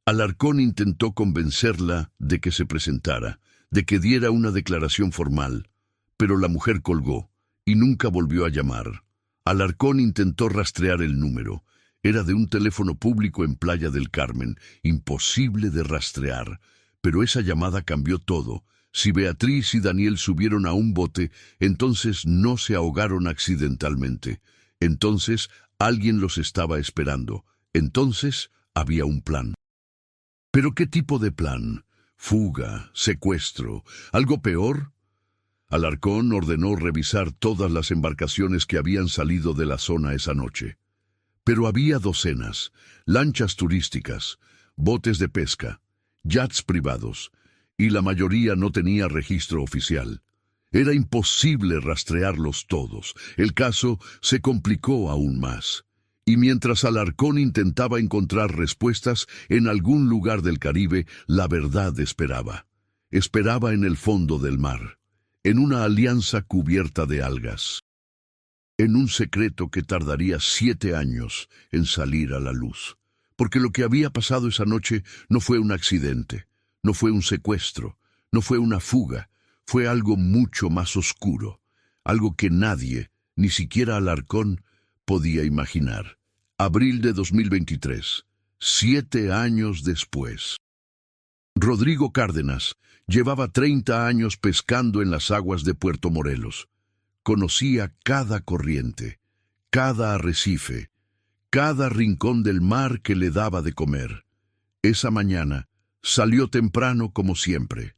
Alarcón intentó convencerla de que se presentara, de que diera una declaración formal, pero la mujer colgó y nunca volvió a llamar. Alarcón intentó rastrear el número. Era de un teléfono público en Playa del Carmen, imposible de rastrear, pero esa llamada cambió todo. Si Beatriz y Daniel subieron a un bote, entonces no se ahogaron accidentalmente. Entonces alguien los estaba esperando. Entonces había un plan. ¿Pero qué tipo de plan? ¿Fuga? ¿Secuestro? ¿Algo peor? Alarcón ordenó revisar todas las embarcaciones que habían salido de la zona esa noche. Pero había docenas, lanchas turísticas, botes de pesca, yachts privados, y la mayoría no tenía registro oficial. Era imposible rastrearlos todos. El caso se complicó aún más. Y mientras Alarcón intentaba encontrar respuestas en algún lugar del Caribe, la verdad esperaba. Esperaba en el fondo del mar, en una alianza cubierta de algas, en un secreto que tardaría 7 años en salir a la luz. Porque lo que había pasado esa noche no fue un accidente, no fue un secuestro, no fue una fuga. Fue algo mucho más oscuro, algo que nadie, ni siquiera Alarcón, podía imaginar. Abril de 2023, 7 años después. Rodrigo Cárdenas llevaba 30 años pescando en las aguas de Puerto Morelos. Conocía cada corriente, cada arrecife, cada rincón del mar que le daba de comer. Esa mañana salió temprano como siempre.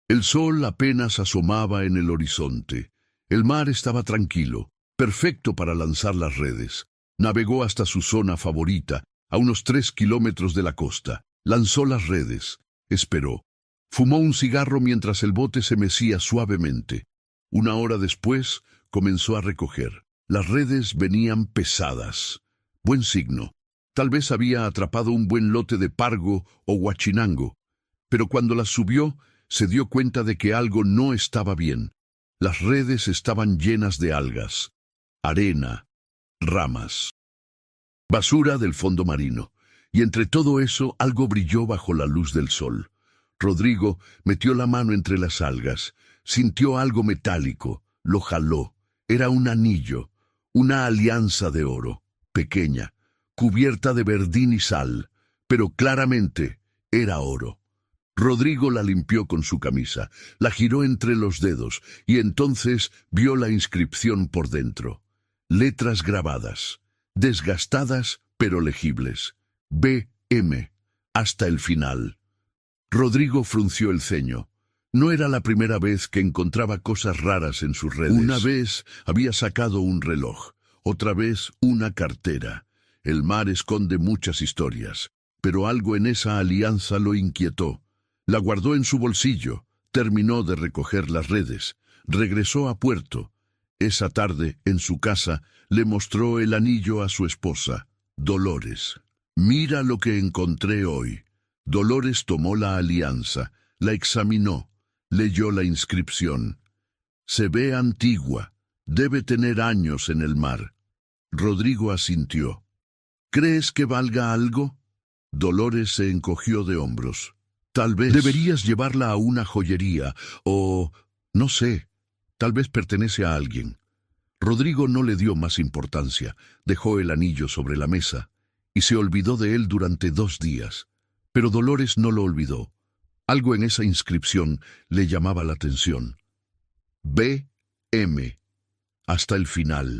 El sol apenas asomaba en el horizonte. El mar estaba tranquilo, perfecto para lanzar las redes. Navegó hasta su zona favorita, a unos 3 kilómetros de la costa. Lanzó las redes. Esperó. Fumó un cigarro mientras el bote se mecía suavemente. 1 hora después, comenzó a recoger. Las redes venían pesadas. Buen signo. Tal vez había atrapado un buen lote de pargo o huachinango. Pero cuando las subió, se dio cuenta de que algo no estaba bien. Las redes estaban llenas de algas, arena, ramas, basura del fondo marino. Y entre todo eso, algo brilló bajo la luz del sol. Rodrigo metió la mano entre las algas, sintió algo metálico, lo jaló, Era un anillo, una alianza de oro, pequeña, cubierta de verdín y sal, pero claramente era oro. Rodrigo la limpió con su camisa, la giró entre los dedos y entonces vio la inscripción por dentro. Letras grabadas, desgastadas pero legibles. B.M. hasta el final. Rodrigo frunció el ceño. No era la primera vez que encontraba cosas raras en sus redes. Una vez había sacado un reloj, otra vez una cartera. El mar esconde muchas historias, pero algo en esa alianza lo inquietó. La guardó en su bolsillo, terminó de recoger las redes, regresó a puerto. Esa tarde, en su casa, le mostró el anillo a su esposa, Dolores. «Mira lo que encontré hoy». Dolores tomó la alianza, la examinó, leyó la inscripción. «Se ve antigua, debe tener años en el mar». Rodrigo asintió. «¿Crees que valga algo?» Dolores se encogió de hombros. «Tal vez deberías llevarla a una joyería, o no sé, tal vez pertenece a alguien». Rodrigo no le dio más importancia, dejó el anillo sobre la mesa y se olvidó de él durante 2 días. Pero Dolores no lo olvidó. Algo en esa inscripción le llamaba la atención. B.M. hasta el final.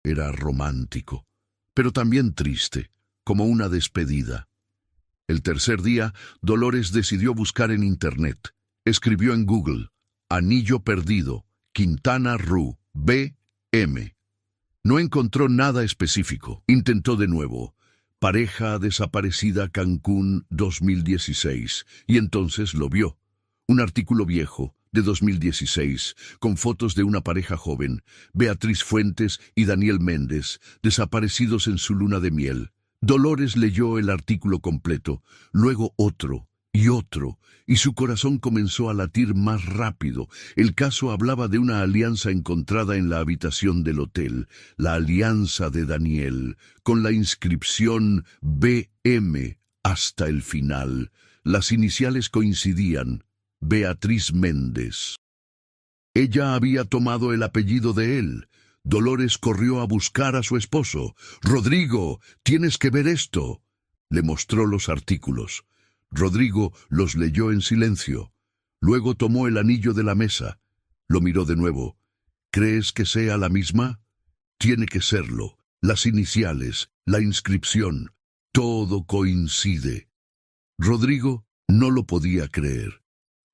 Era romántico, pero también triste, como una despedida. El tercer día, Dolores decidió buscar en Internet. Escribió en Google, «Anillo perdido, Quintana Roo, B.M.». No encontró nada específico. Intentó de nuevo, «Pareja desaparecida Cancún 2016», y entonces lo vio. Un artículo viejo, de 2016, con fotos de una pareja joven, Beatriz Fuentes y Daniel Méndez, desaparecidos en su luna de miel. Dolores leyó el artículo completo, luego otro, y su corazón comenzó a latir más rápido. El caso hablaba de una alianza encontrada en la habitación del hotel, la alianza de Daniel, con la inscripción B.M. hasta el final. Las iniciales coincidían, Beatriz Méndez. Ella había tomado el apellido de él. Dolores corrió a buscar a su esposo. «Rodrigo, tienes que ver esto». Le mostró los artículos. Rodrigo los leyó en silencio. Luego tomó el anillo de la mesa. Lo miró de nuevo. «¿Crees que sea la misma?» «Tiene que serlo. Las iniciales, la inscripción, todo coincide». Rodrigo no lo podía creer.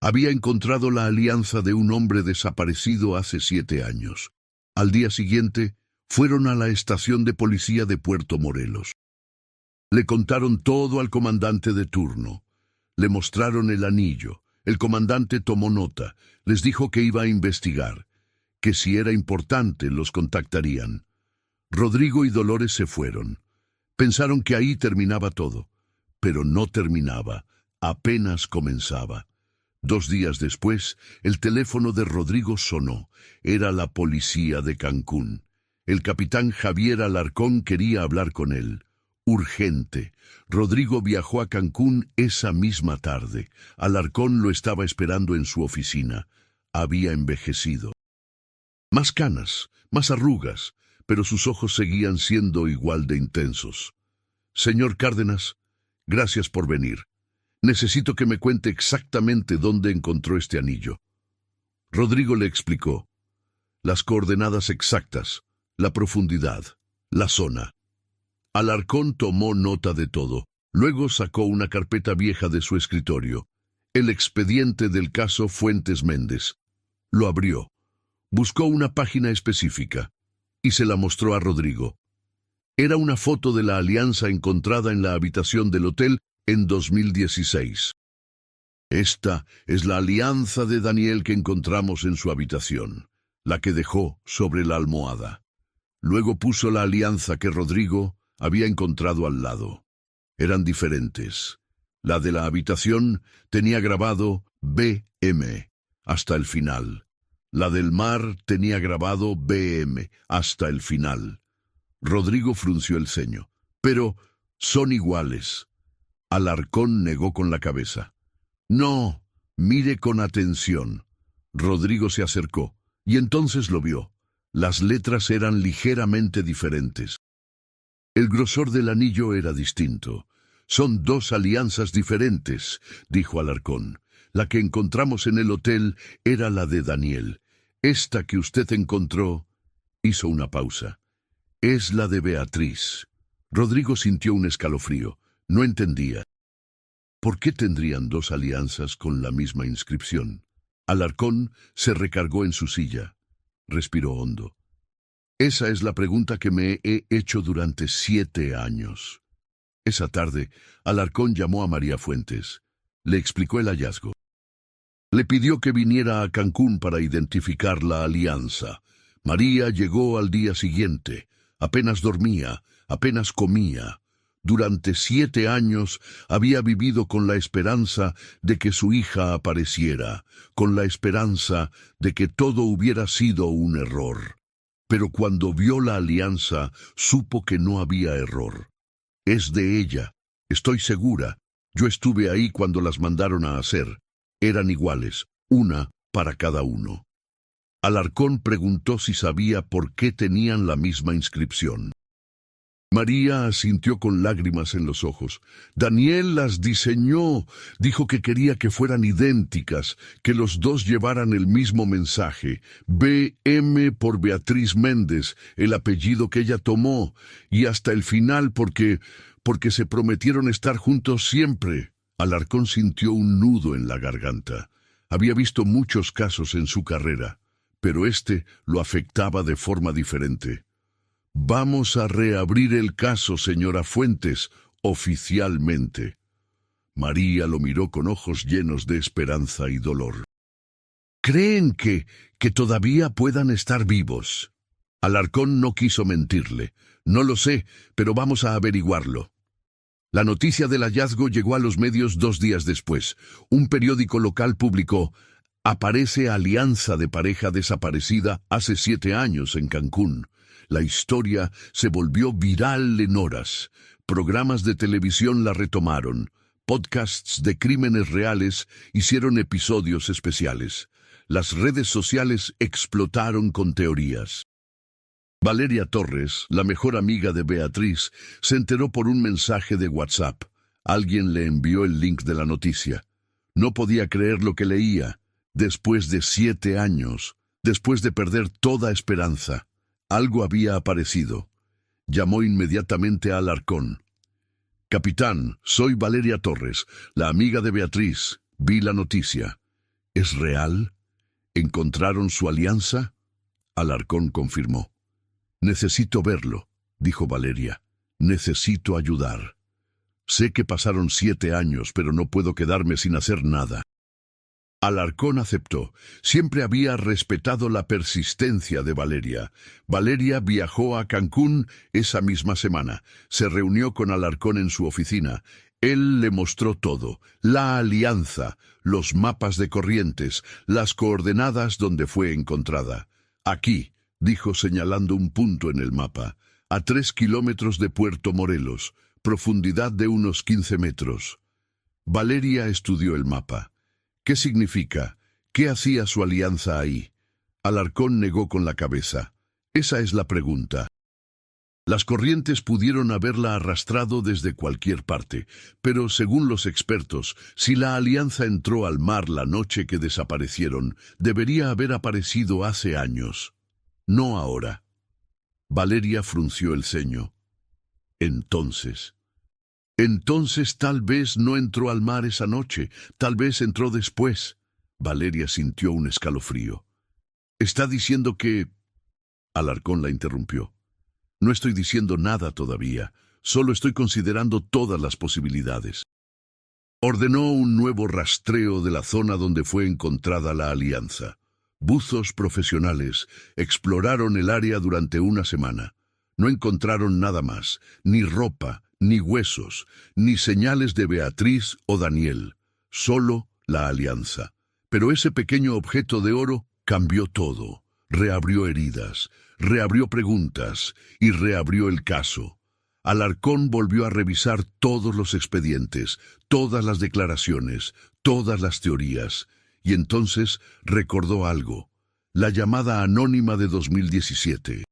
Había encontrado la alianza de un hombre desaparecido hace 7 años. Al día siguiente, fueron a la estación de policía de Puerto Morelos. Le contaron todo al comandante de turno. Le mostraron el anillo. El comandante tomó nota. Les dijo que iba a investigar, que si era importante los contactarían. Rodrigo y Dolores se fueron. Pensaron que ahí terminaba todo, pero no terminaba, apenas comenzaba. 2 días después, el teléfono de Rodrigo sonó. Era la policía de Cancún. El capitán Javier Alarcón quería hablar con él. Urgente. Rodrigo viajó a Cancún esa misma tarde. Alarcón lo estaba esperando en su oficina. Había envejecido. Más canas, más arrugas, pero sus ojos seguían siendo igual de intensos. «Señor Cárdenas, gracias por venir. Necesito que me cuente exactamente dónde encontró este anillo». Rodrigo le explicó. Las coordenadas exactas, la profundidad, la zona. Alarcón tomó nota de todo. Luego sacó una carpeta vieja de su escritorio. El expediente del caso Fuentes Méndez. Lo abrió. Buscó una página específica y se la mostró a Rodrigo. Era una foto de la alianza encontrada en la habitación del hotel en 2016. «Esta es la alianza de Daniel que encontramos en su habitación, la que dejó sobre la almohada». Luego puso la alianza que Rodrigo había encontrado al lado. Eran diferentes. La de la habitación tenía grabado B.M. hasta el final. La del mar tenía grabado B.M. hasta el final. Rodrigo frunció el ceño. «Pero son iguales». Alarcón negó con la cabeza. «No, mire con atención». Rodrigo se acercó y entonces lo vio. Las letras eran ligeramente diferentes. El grosor del anillo era distinto. Son dos alianzas diferentes, dijo Alarcón. La que encontramos en el hotel era la de Daniel. Esta que usted encontró... Hizo una pausa. Es la de Beatriz. Rodrigo sintió un escalofrío. No entendía. ¿Por qué tendrían dos alianzas con la misma inscripción? Alarcón se recargó en su silla. Respiró hondo. Esa es la pregunta que me he hecho durante 7 años. Esa tarde, Alarcón llamó a María Fuentes. Le explicó el hallazgo. Le pidió que viniera a Cancún para identificar la alianza. María llegó al día siguiente. Apenas dormía, apenas comía. Durante 7 años había vivido con la esperanza de que su hija apareciera, con la esperanza de que todo hubiera sido un error. Pero cuando vio la alianza, supo que no había error. Es de ella, estoy segura. Yo estuve ahí cuando las mandaron a hacer. Eran iguales, una para cada uno. Alarcón preguntó si sabía por qué tenían la misma inscripción. María asintió con lágrimas en los ojos. Daniel las diseñó. Dijo que quería que fueran idénticas, que los dos llevaran el mismo mensaje. B.M. por Beatriz Méndez, el apellido que ella tomó, y hasta el final porque se prometieron estar juntos siempre. Alarcón sintió un nudo en la garganta. Había visto muchos casos en su carrera, pero este lo afectaba de forma diferente. Vamos a reabrir el caso, señora Fuentes, oficialmente. María lo miró con ojos llenos de esperanza y dolor. ¿Creen que todavía puedan estar vivos? Alarcón no quiso mentirle. No lo sé, pero vamos a averiguarlo. La noticia del hallazgo llegó a los medios 2 días después. Un periódico local publicó: aparece alianza de pareja desaparecida hace 7 años en Cancún. La historia se volvió viral en horas. Programas de televisión la retomaron. Podcasts de crímenes reales hicieron episodios especiales. Las redes sociales explotaron con teorías. Valeria Torres, la mejor amiga de Beatriz, se enteró por un mensaje de WhatsApp. Alguien le envió el link de la noticia. No podía creer lo que leía. Después de 7 años, después de perder toda esperanza, algo había aparecido. Llamó inmediatamente a Alarcón. Capitán, soy Valeria Torres, la amiga de Beatriz. Vi la noticia. ¿Es real? ¿Encontraron su alianza? Alarcón confirmó. Necesito verlo, dijo Valeria. Necesito ayudar. Sé que pasaron 7 años, pero no puedo quedarme sin hacer nada. Alarcón aceptó. Siempre había respetado la persistencia de Valeria. Valeria viajó a Cancún esa misma semana. Se reunió con Alarcón en su oficina. Él le mostró todo: la alianza, los mapas de corrientes, las coordenadas donde fue encontrada. Aquí, dijo señalando un punto en el mapa, a 3 kilómetros de Puerto Morelos, profundidad de unos 15 metros. Valeria estudió el mapa. ¿Qué significa? ¿Qué hacía su alianza ahí? Alarcón negó con la cabeza. Esa es la pregunta. Las corrientes pudieron haberla arrastrado desde cualquier parte, pero según los expertos, si la alianza entró al mar la noche que desaparecieron, debería haber aparecido hace años. No ahora. Valeria frunció el ceño. Entonces tal vez no entró al mar esa noche, tal vez entró después. Valeria sintió un escalofrío. ¿Está diciendo que...? Alarcón la interrumpió. No estoy diciendo nada todavía, solo estoy considerando todas las posibilidades. Ordenó un nuevo rastreo de la zona donde fue encontrada la alianza. Buzos profesionales exploraron el área durante 1 semana. No encontraron nada más, ni ropa, ni huesos, ni señales de Beatriz o Daniel, solo la alianza. Pero ese pequeño objeto de oro cambió todo, reabrió heridas, reabrió preguntas y reabrió el caso. Alarcón volvió a revisar todos los expedientes, todas las declaraciones, todas las teorías, y entonces recordó algo. La llamada anónima de 2017.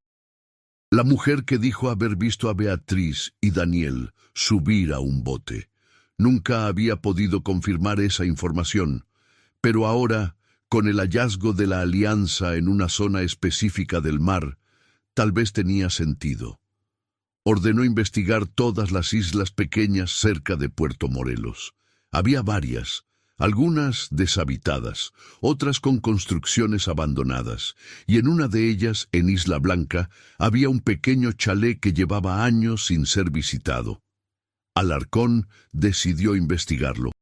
La mujer que dijo haber visto a Beatriz y Daniel subir a un bote. Nunca había podido confirmar esa información, pero ahora, con el hallazgo de la alianza en una zona específica del mar, tal vez tenía sentido. Ordenó investigar todas las islas pequeñas cerca de Puerto Morelos. Había varias, algunas deshabitadas, otras con construcciones abandonadas, y en una de ellas, en Isla Blanca, había un pequeño chalet que llevaba años sin ser visitado. Alarcón decidió investigarlo.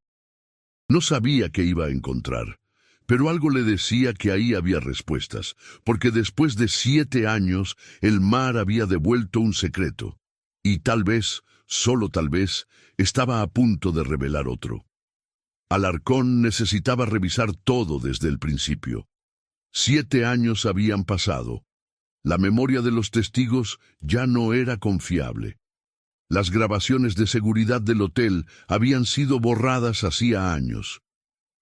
No sabía qué iba a encontrar, pero algo le decía que ahí había respuestas, porque después de 7 años el mar había devuelto un secreto, y tal vez, solo tal vez, estaba a punto de revelar otro. Alarcón necesitaba revisar todo desde el principio. 7 años habían pasado. La memoria de los testigos ya no era confiable. Las grabaciones de seguridad del hotel habían sido borradas hacía años.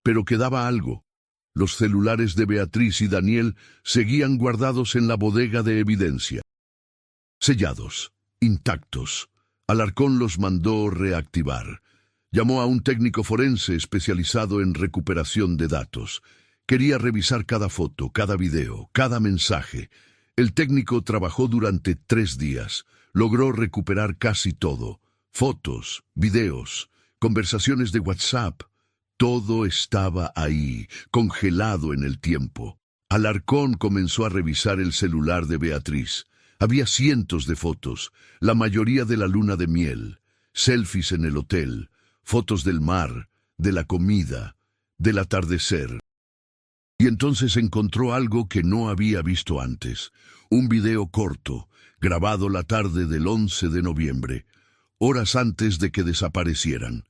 Pero quedaba algo. Los celulares de Beatriz y Daniel seguían guardados en la bodega de evidencia. Sellados, intactos. Alarcón los mandó reactivar. Llamó a un técnico forense especializado en recuperación de datos. Quería revisar cada foto, cada video, cada mensaje. El técnico trabajó durante 3 días. Logró recuperar casi todo. Fotos, videos, conversaciones de WhatsApp. Todo estaba ahí, congelado en el tiempo. Alarcón comenzó a revisar el celular de Beatriz. Había cientos de fotos, la mayoría de la luna de miel, selfies en el hotel, fotos del mar, de la comida, del atardecer. Y entonces encontró algo que no había visto antes, un video corto, grabado la tarde del 11 de noviembre, horas antes de que desaparecieran.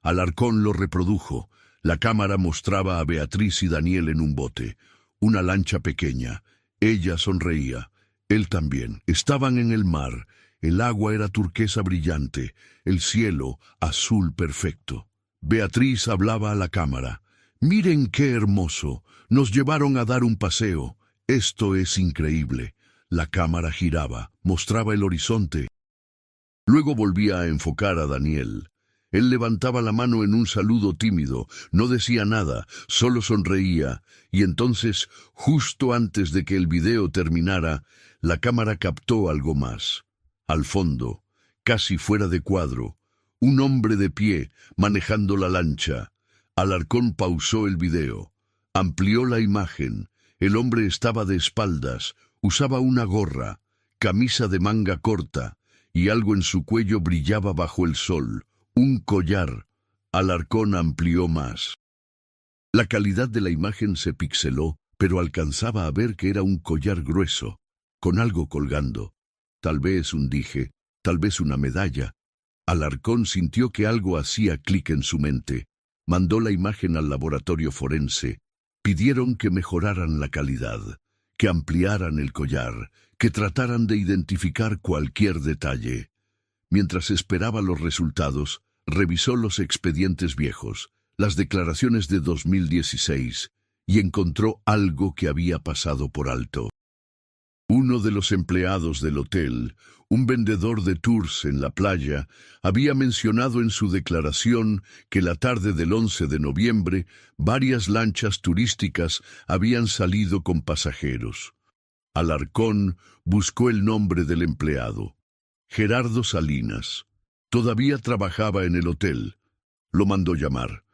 Alarcón lo reprodujo. La cámara mostraba a Beatriz y Daniel en un bote, una lancha pequeña. Ella sonreía, él también. Estaban en el mar. El agua era turquesa brillante, el cielo azul perfecto. Beatriz hablaba a la cámara. «Miren qué hermoso. Nos llevaron a dar un paseo. Esto es increíble». La cámara giraba, mostraba el horizonte. Luego volvía a enfocar a Daniel. Él levantaba la mano en un saludo tímido, no decía nada, solo sonreía, y entonces, justo antes de que el video terminara, la cámara captó algo más. Al fondo, casi fuera de cuadro, un hombre de pie, manejando la lancha. Alarcón pausó el video, amplió la imagen. El hombre estaba de espaldas, usaba una gorra, camisa de manga corta, y algo en su cuello brillaba bajo el sol. Un collar. Alarcón amplió más. La calidad de la imagen se pixeló, pero alcanzaba a ver que era un collar grueso, con algo colgando. Tal vez un dije, tal vez una medalla. Alarcón sintió que algo hacía clic en su mente. Mandó la imagen al laboratorio forense. Pidieron que mejoraran la calidad, que ampliaran el collar, que trataran de identificar cualquier detalle. Mientras esperaba los resultados, revisó los expedientes viejos, las declaraciones de 2016, y encontró algo que había pasado por alto. Uno de los empleados del hotel, un vendedor de tours en la playa, había mencionado en su declaración que la tarde del 11 de noviembre varias lanchas turísticas habían salido con pasajeros. Alarcón buscó el nombre del empleado. Gerardo Salinas. Todavía trabajaba en el hotel. Lo mandó llamar.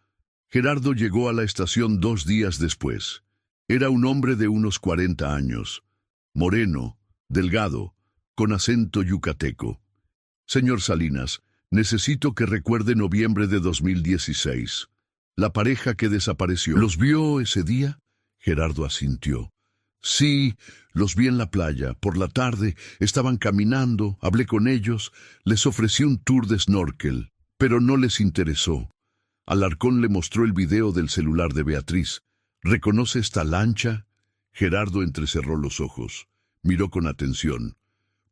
Gerardo llegó a la estación 2 días después. Era un hombre de unos 40 años. Moreno, delgado, con acento yucateco. «Señor Salinas, necesito que recuerde noviembre de 2016. La pareja que desapareció». «¿Los vio ese día?» Gerardo asintió. «Sí, los vi en la playa. Por la tarde estaban caminando, hablé con ellos, les ofrecí un tour de snorkel, pero no les interesó». Alarcón le mostró el video del celular de Beatriz. «¿Reconoce esta lancha?» Gerardo entrecerró los ojos. Miró con atención.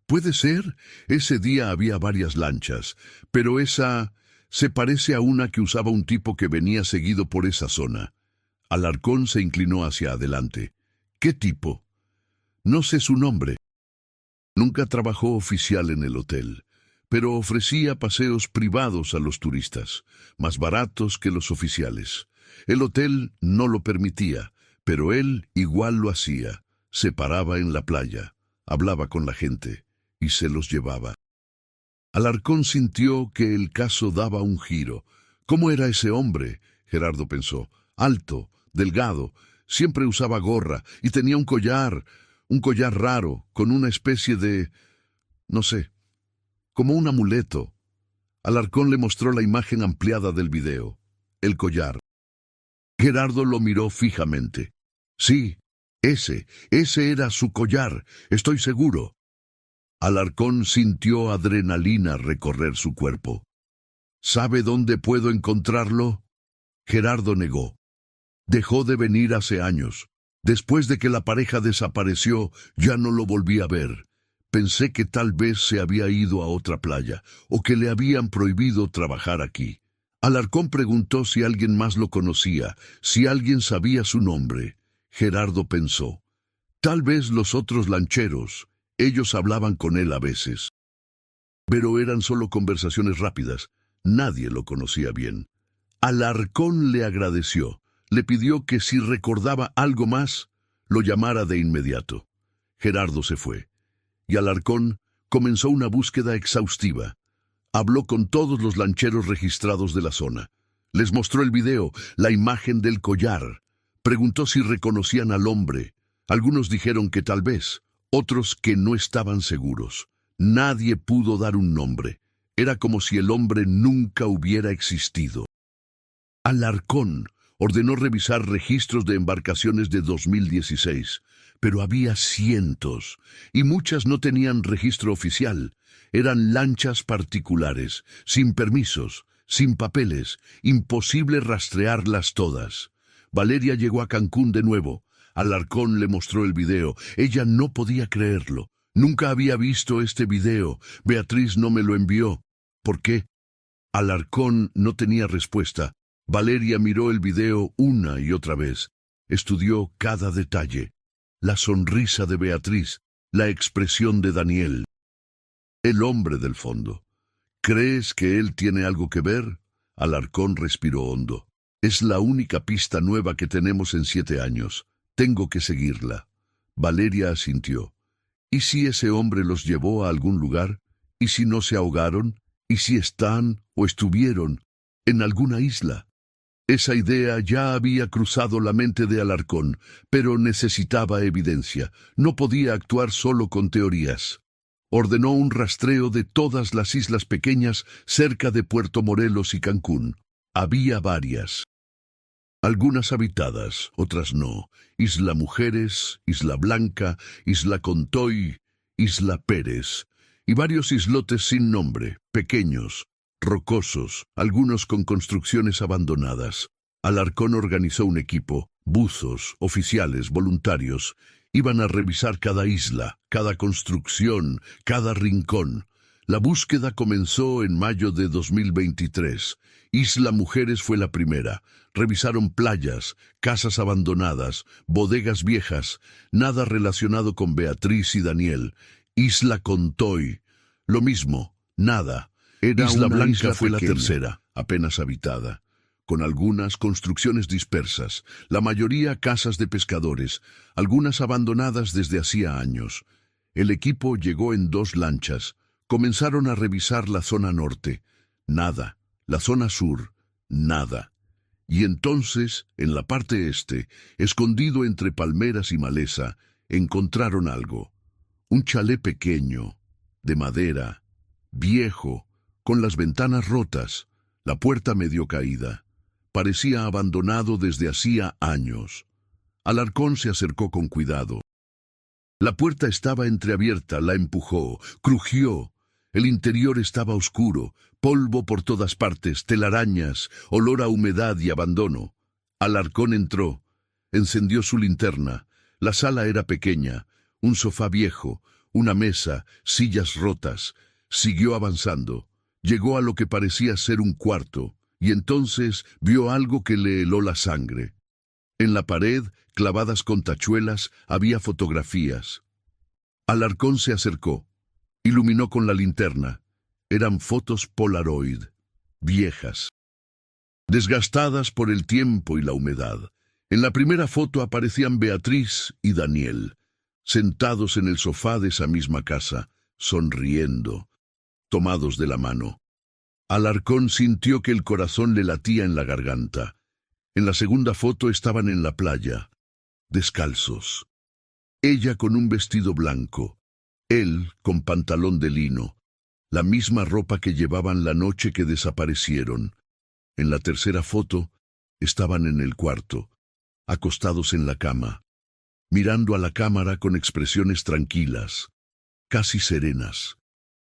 «Puede ser. Ese día había varias lanchas, pero esa se parece a una que usaba un tipo que venía seguido por esa zona». Alarcón se inclinó hacia adelante. ¿Qué tipo? No sé su nombre. Nunca trabajó oficial en el hotel, pero ofrecía paseos privados a los turistas, más baratos que los oficiales. El hotel no lo permitía, pero él igual lo hacía. Se paraba en la playa, hablaba con la gente y se los llevaba. Alarcón sintió que el caso daba un giro. ¿Cómo era ese hombre? Gerardo pensó. Alto, delgado, siempre usaba gorra y tenía un collar raro, con una especie de, no sé, como un amuleto. Alarcón le mostró la imagen ampliada del video, el collar. Gerardo lo miró fijamente. Sí, ese era su collar, estoy seguro. Alarcón sintió adrenalina recorrer su cuerpo. ¿Sabe dónde puedo encontrarlo? Gerardo negó. Dejó de venir hace años. Después de que la pareja desapareció, ya no lo volví a ver. Pensé que tal vez se había ido a otra playa, o que le habían prohibido trabajar aquí. Alarcón preguntó si alguien más lo conocía, si alguien sabía su nombre. Gerardo pensó. Tal vez los otros lancheros. Ellos hablaban con él a veces. Pero eran solo conversaciones rápidas. Nadie lo conocía bien. Alarcón le agradeció. Le pidió que si recordaba algo más, lo llamara de inmediato. Gerardo se fue, y Alarcón comenzó una búsqueda exhaustiva. Habló con todos los lancheros registrados de la zona. Les mostró el video, la imagen del collar. Preguntó si reconocían al hombre. Algunos dijeron que tal vez, otros que no estaban seguros. Nadie pudo dar un nombre. Era como si el hombre nunca hubiera existido. Alarcón ordenó revisar registros de embarcaciones de 2016, pero había cientos, y muchas no tenían registro oficial. Eran lanchas particulares, sin permisos, sin papeles, imposible rastrearlas todas. Valeria llegó a Cancún de nuevo. Alarcón le mostró el video. Ella no podía creerlo. Nunca había visto este video. Beatriz no me lo envió. ¿Por qué? Alarcón no tenía respuesta. Valeria miró el video una y otra vez. Estudió cada detalle. La sonrisa de Beatriz, la expresión de Daniel. El hombre del fondo. ¿Crees que él tiene algo que ver? Alarcón respiró hondo. Es la única pista nueva que tenemos en 7 años. Tengo que seguirla. Valeria asintió. ¿Y si ese hombre los llevó a algún lugar? ¿Y si no se ahogaron? ¿Y si están o estuvieron en alguna isla? Esa idea ya había cruzado la mente de Alarcón, pero necesitaba evidencia. No podía actuar solo con teorías. Ordenó un rastreo de todas las islas pequeñas cerca de Puerto Morelos y Cancún. Había varias. Algunas habitadas, otras no. Isla Mujeres, Isla Blanca, Isla Contoy, Isla Pérez. Y varios islotes sin nombre, pequeños, rocosos, algunos con construcciones abandonadas. Alarcón organizó un equipo, buzos, oficiales, voluntarios. Iban a revisar cada isla, cada construcción, cada rincón. La búsqueda comenzó en mayo de 2023. Isla Mujeres fue la primera. Revisaron playas, casas abandonadas, bodegas viejas, nada relacionado con Beatriz y Daniel. Isla Contoy, lo mismo, nada. Isla Blanca fue la tercera, apenas habitada, con algunas construcciones dispersas, la mayoría casas de pescadores, algunas abandonadas desde hacía años. El equipo llegó en 2 lanchas. Comenzaron a revisar la zona norte. Nada. La zona sur. Nada. Y entonces, en la parte este, escondido entre palmeras y maleza, encontraron algo. Un chalet pequeño, de madera, viejo, con las ventanas rotas, la puerta medio caída. Parecía abandonado desde hacía años. Alarcón se acercó con cuidado. La puerta estaba entreabierta, la empujó, crujió. El interior estaba oscuro, polvo por todas partes, telarañas, olor a humedad y abandono. Alarcón entró, encendió su linterna. La sala era pequeña, un sofá viejo, una mesa, sillas rotas. Siguió avanzando. Llegó a lo que parecía ser un cuarto, y entonces vio algo que le heló la sangre. En la pared, clavadas con tachuelas, había fotografías. Alarcón se acercó. Iluminó con la linterna. Eran fotos Polaroid, viejas, desgastadas por el tiempo y la humedad. En la primera foto aparecían Beatriz y Daniel, sentados en el sofá de esa misma casa, sonriendo, tomados de la mano. Alarcón sintió que el corazón le latía en la garganta. En la segunda foto estaban en la playa, descalzos. Ella con un vestido blanco, él con pantalón de lino, la misma ropa que llevaban la noche que desaparecieron. En la tercera foto, estaban en el cuarto, acostados en la cama, mirando a la cámara con expresiones tranquilas, casi serenas.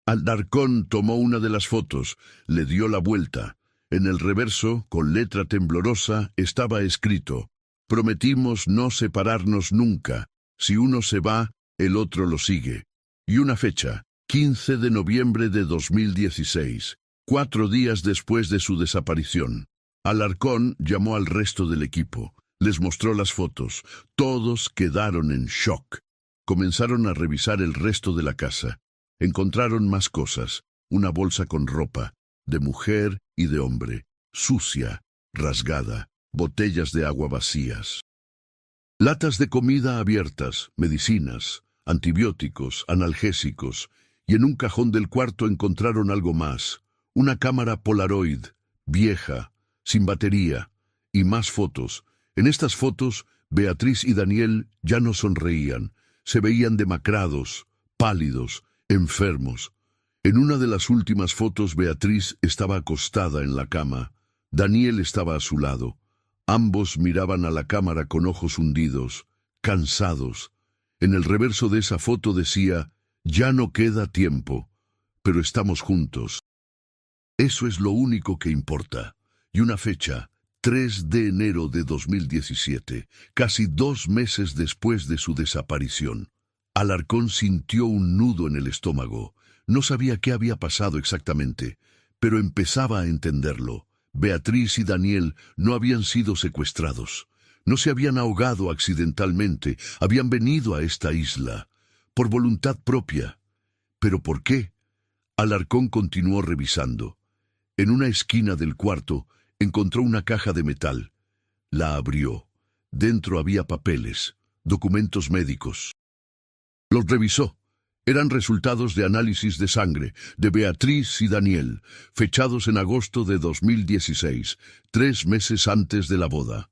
Alarcón tomó una de las fotos, le dio la vuelta. En el reverso, con letra temblorosa, estaba escrito: «Prometimos no separarnos nunca. Si uno se va, el otro lo sigue». Y una fecha, 15 de noviembre de 2016, 4 días después de su desaparición. Alarcón llamó al resto del equipo. Les mostró las fotos. Todos quedaron en shock. Comenzaron a revisar el resto de la casa. Encontraron más cosas. Una bolsa con ropa, de mujer y de hombre, sucia, rasgada, botellas de agua vacías. Latas de comida abiertas, medicinas, antibióticos, analgésicos, y en un cajón del cuarto encontraron algo más, una cámara Polaroid, vieja, sin batería, y más fotos. En estas fotos, Beatriz y Daniel ya no sonreían, se veían demacrados, pálidos, enfermos. En una de las últimas fotos, Beatriz estaba acostada en la cama, Daniel estaba a su lado. Ambos miraban a la cámara con ojos hundidos, cansados. En el reverso de esa foto decía: «Ya no queda tiempo, pero estamos juntos». Eso es lo único que importa. Y una fecha, 3 de enero de 2017, casi 2 meses después de su desaparición. Alarcón sintió un nudo en el estómago. No sabía qué había pasado exactamente, pero empezaba a entenderlo. Beatriz y Daniel no habían sido secuestrados. No se habían ahogado accidentalmente. Habían venido a esta isla por voluntad propia. ¿Pero por qué? Alarcón continuó revisando. En una esquina del cuarto encontró una caja de metal. La abrió. Dentro había papeles, documentos médicos. Los revisó. Eran resultados de análisis de sangre de Beatriz y Daniel, fechados en agosto de 2016, 3 meses antes de la boda.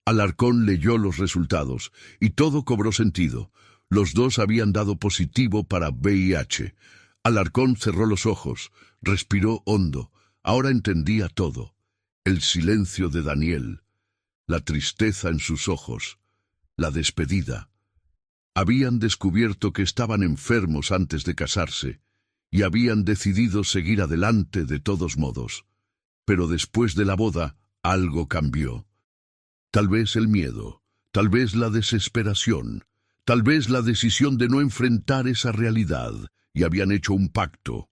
Alarcón leyó los resultados y todo cobró sentido. Los dos habían dado positivo para VIH. Alarcón cerró los ojos, respiró hondo. Ahora entendía todo. El silencio de Daniel, la tristeza en sus ojos, la despedida. Habían descubierto que estaban enfermos antes de casarse y habían decidido seguir adelante de todos modos. Pero después de la boda, algo cambió. Tal vez el miedo, tal vez la desesperación, tal vez la decisión de no enfrentar esa realidad, y habían hecho un pacto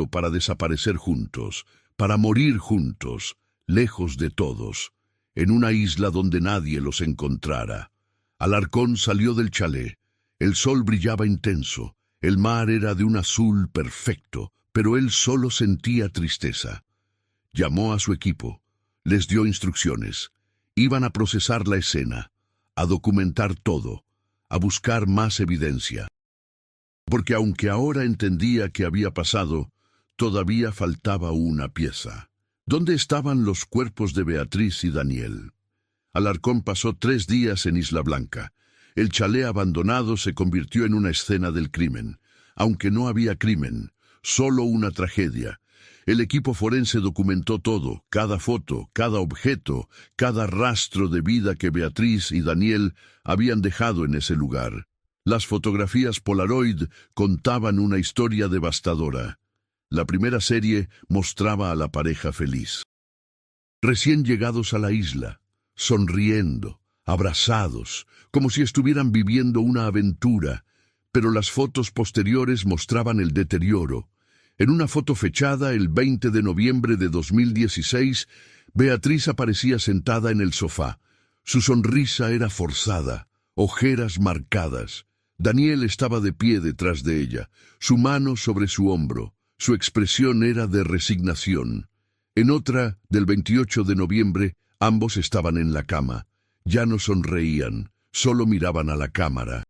para desaparecer juntos, para morir juntos, lejos de todos, en una isla donde nadie los encontrara. Alarcón salió del chalet. El sol brillaba intenso, el mar era de un azul perfecto, pero él solo sentía tristeza. Llamó a su equipo, les dio instrucciones. Iban a procesar la escena, a documentar todo, a buscar más evidencia. Porque aunque ahora entendía qué había pasado, todavía faltaba una pieza. ¿Dónde estaban los cuerpos de Beatriz y Daniel? Alarcón pasó 3 días en Isla Blanca. El chalet abandonado se convirtió en una escena del crimen. Aunque no había crimen, solo una tragedia. El equipo forense documentó todo, cada foto, cada objeto, cada rastro de vida que Beatriz y Daniel habían dejado en ese lugar. Las fotografías Polaroid contaban una historia devastadora. La primera serie mostraba a la pareja feliz. Recién llegados a la isla, sonriendo, abrazados, como si estuvieran viviendo una aventura, pero las fotos posteriores mostraban el deterioro. En una foto fechada el 20 de noviembre de 2016, Beatriz aparecía sentada en el sofá. Su sonrisa era forzada, ojeras marcadas. Daniel estaba de pie detrás de ella, su mano sobre su hombro. Su expresión era de resignación. En otra, del 28 de noviembre, ambos estaban en la cama. Ya no sonreían, solo miraban a la cámara,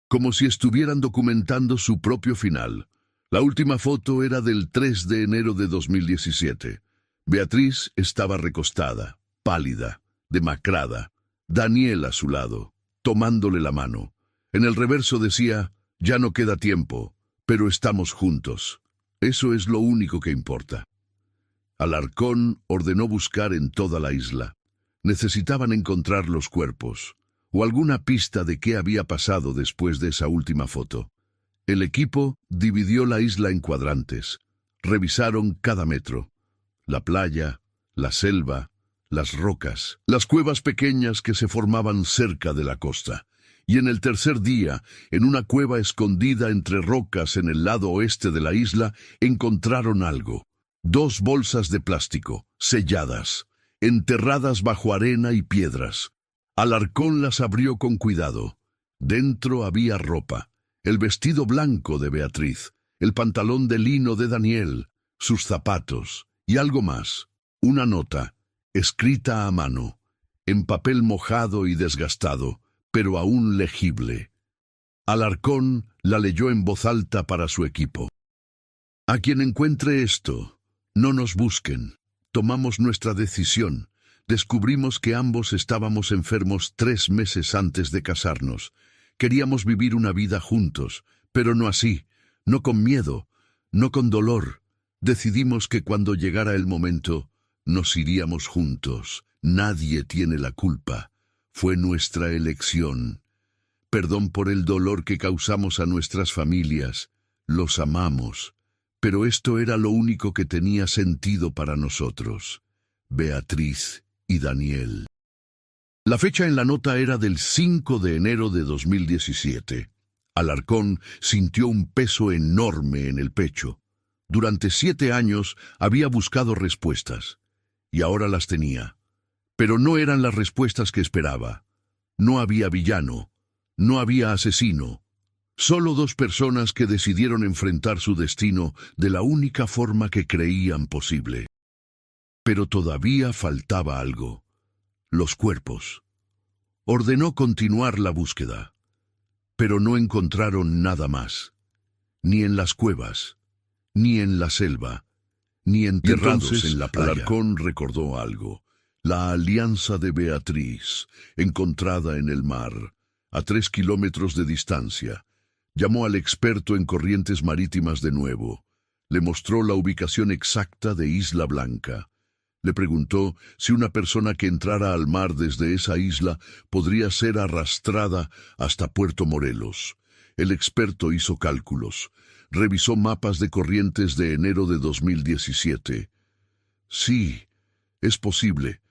como si estuvieran documentando su propio final. La última foto era del 3 de enero de 2017. Beatriz estaba recostada, pálida, demacrada. Daniel a su lado, tomándole la mano. En el reverso decía, ya no queda tiempo, pero estamos juntos. Eso es lo único que importa. Alarcón ordenó buscar en toda la isla. Necesitaban encontrar los cuerpos, o alguna pista de qué había pasado después de esa última foto. El equipo dividió la isla en cuadrantes. Revisaron cada metro. La playa, la selva, las rocas, las cuevas pequeñas que se formaban cerca de la costa. Y en el tercer día, en una cueva escondida entre rocas en el lado oeste de la isla, encontraron algo. 2 bolsas de plástico, selladas, enterradas bajo arena y piedras. Alarcón las abrió con cuidado. Dentro había ropa, el vestido blanco de Beatriz, el pantalón de lino de Daniel, sus zapatos y algo más. Una nota, escrita a mano, en papel mojado y desgastado, pero aún legible. Alarcón la leyó en voz alta para su equipo. A quien encuentre esto, no nos busquen. Tomamos nuestra decisión. Descubrimos que ambos estábamos enfermos 3 meses antes de casarnos. Queríamos vivir una vida juntos, pero no así, no con miedo, no con dolor. Decidimos que cuando llegara el momento, nos iríamos juntos. Nadie tiene la culpa. Fue nuestra elección. Perdón por el dolor que causamos a nuestras familias. Los amamos. Pero esto era lo único que tenía sentido para nosotros. Beatriz y Daniel. La fecha en la nota era del 5 de enero de 2017. Alarcón sintió un peso enorme en el pecho. Durante 7 años había buscado respuestas, y ahora las tenía. Pero no eran las respuestas que esperaba. No había villano, no había asesino. Solo 2 personas que decidieron enfrentar su destino de la única forma que creían posible. Pero todavía faltaba algo. Los cuerpos. Ordenó continuar la búsqueda, pero no encontraron nada más. Ni en las cuevas, ni en la selva, ni enterrados en la playa. Alarcón recordó algo. La alianza de Beatriz, encontrada en el mar, a 3 kilómetros de distancia. Llamó al experto en corrientes marítimas de nuevo. Le mostró la ubicación exacta de Isla Blanca. Le preguntó si una persona que entrara al mar desde esa isla podría ser arrastrada hasta Puerto Morelos. El experto hizo cálculos. Revisó mapas de corrientes de enero de 2017. Sí, es posible.